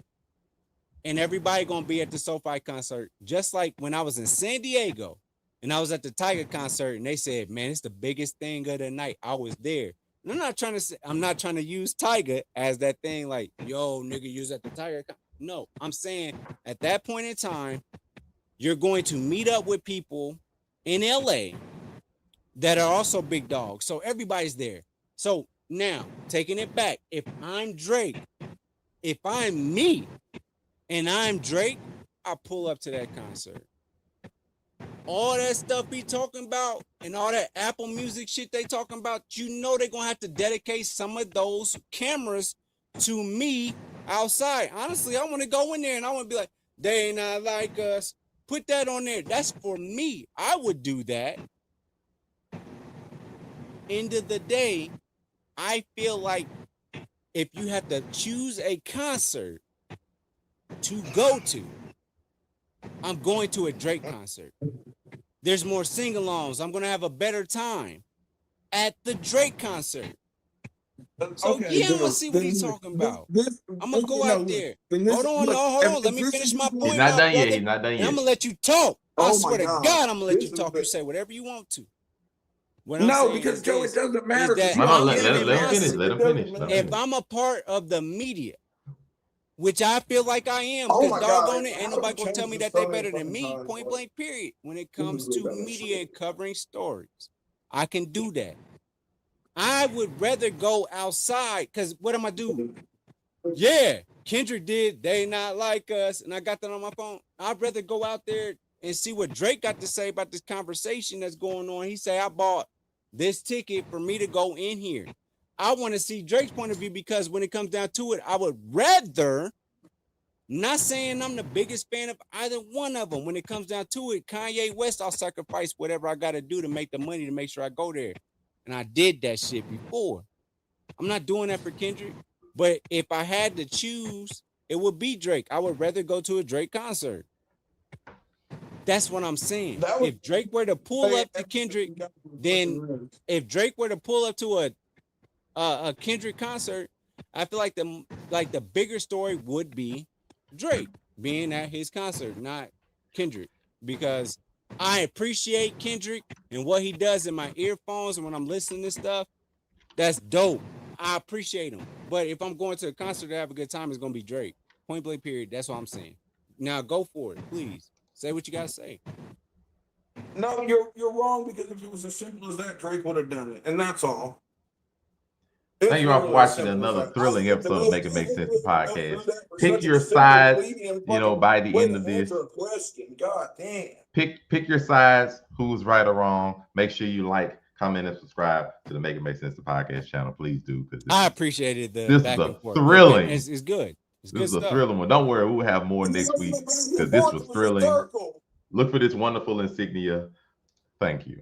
and everybody gonna be at the SoFi concert, just like when I was in San Diego and I was at the Tiger concert and they said, man, it's the biggest thing of the night. I was there. And I'm not trying to use Tiger as that thing like, yo, nigga, you was at the Tiger. No, I'm saying at that point in time, you're going to meet up with people in LA that are also big dogs. So everybody's there. So now taking it back, if I'm Drake, if I'm me and I'm Drake, I pull up to that concert. All that stuff he talking about and all that Apple Music shit they talking about, you know they're gonna have to dedicate some of those cameras to me outside. Honestly, I want to go in there and I want to be like, they ain't not like us. Put that on there. That's for me. I would do that. end of the day, I feel like if you have to choose a concert to go to, I'm going to a Drake concert. There's more sing-alongs. I'm going to have a better time at the Drake concert. So Okay, yeah, I'm gonna dude, see what he's then talking about. this- I'm gonna go no, out there. then this- Hold on, look, no, hold if- on. Let if me this finish is- my point. He's not my done yet. brother, He's not done and I'm yet. gonna let you talk. I Oh swear my to God. God, I'm gonna let This you is talk. the- You say whatever you want to. What I'm No, saying because is Joe, this, it doesn't matter. is that 'cause No, you no, I'm are let giving him my finish. Let him finish. Let him if finish. I'm a part of the media, which I feel like I am, Oh because my God, doggone it, how ain't do nobody we gonna tell change me this that they so many better than fucking me, times, point bro? blank, period. When it This comes is to really media and covering stories, I can do that. I would rather go outside, because what am I do? Yeah, Kendrick did They Not Like Us, and I got that on my phone. I'd rather go out there and see what Drake got to say about this conversation that's going on. He say, I bought this ticket for me to go in here. I want to see Drake's point of view, because when it comes down to it, I would rather, not saying I'm the biggest fan of either one of them. When it comes down to it, Kanye West, I'll sacrifice whatever I got to do to make the money to make sure I go there. And I did that shit before. I'm not doing that for Kendrick. But if I had to choose, it would be Drake. I would rather go to a Drake concert. That's what I'm saying. That was- If Drake were to pull up to Kendrick, then if Drake were to pull up to a Kendrick concert, I feel like the bigger story would be Drake being at his concert, not Kendrick, because I appreciate Kendrick and what he does in my earphones and when I'm listening to stuff. That's dope. I appreciate him. But if I'm going to a concert to have a good time, it's gonna be Drake. Point blank, period. That's what I'm saying. Now go for it, please. Say what you gotta say. No, you're wrong, because if it was as simple as that, Drake would have done it, and that's all. It's Thank you all for literally as watching simple as another that. thrilling I episode of think Make It Make Sense, the that- podcast. that was Pick such a your simple, sides, leading you know, fucking by the way end to of this. answer a question. God damn. Pick your sides, who's right or wrong. Make sure you like, comment, and subscribe to the Make It Make Sense, the podcast channel. Please do, because I appreciated the this back is and a forth. thrilling. It's good. It's good This is a stuff. thrilling one. Don't worry, we'll have more next week, because this was thrilling. Look for this wonderful insignia. Thank you.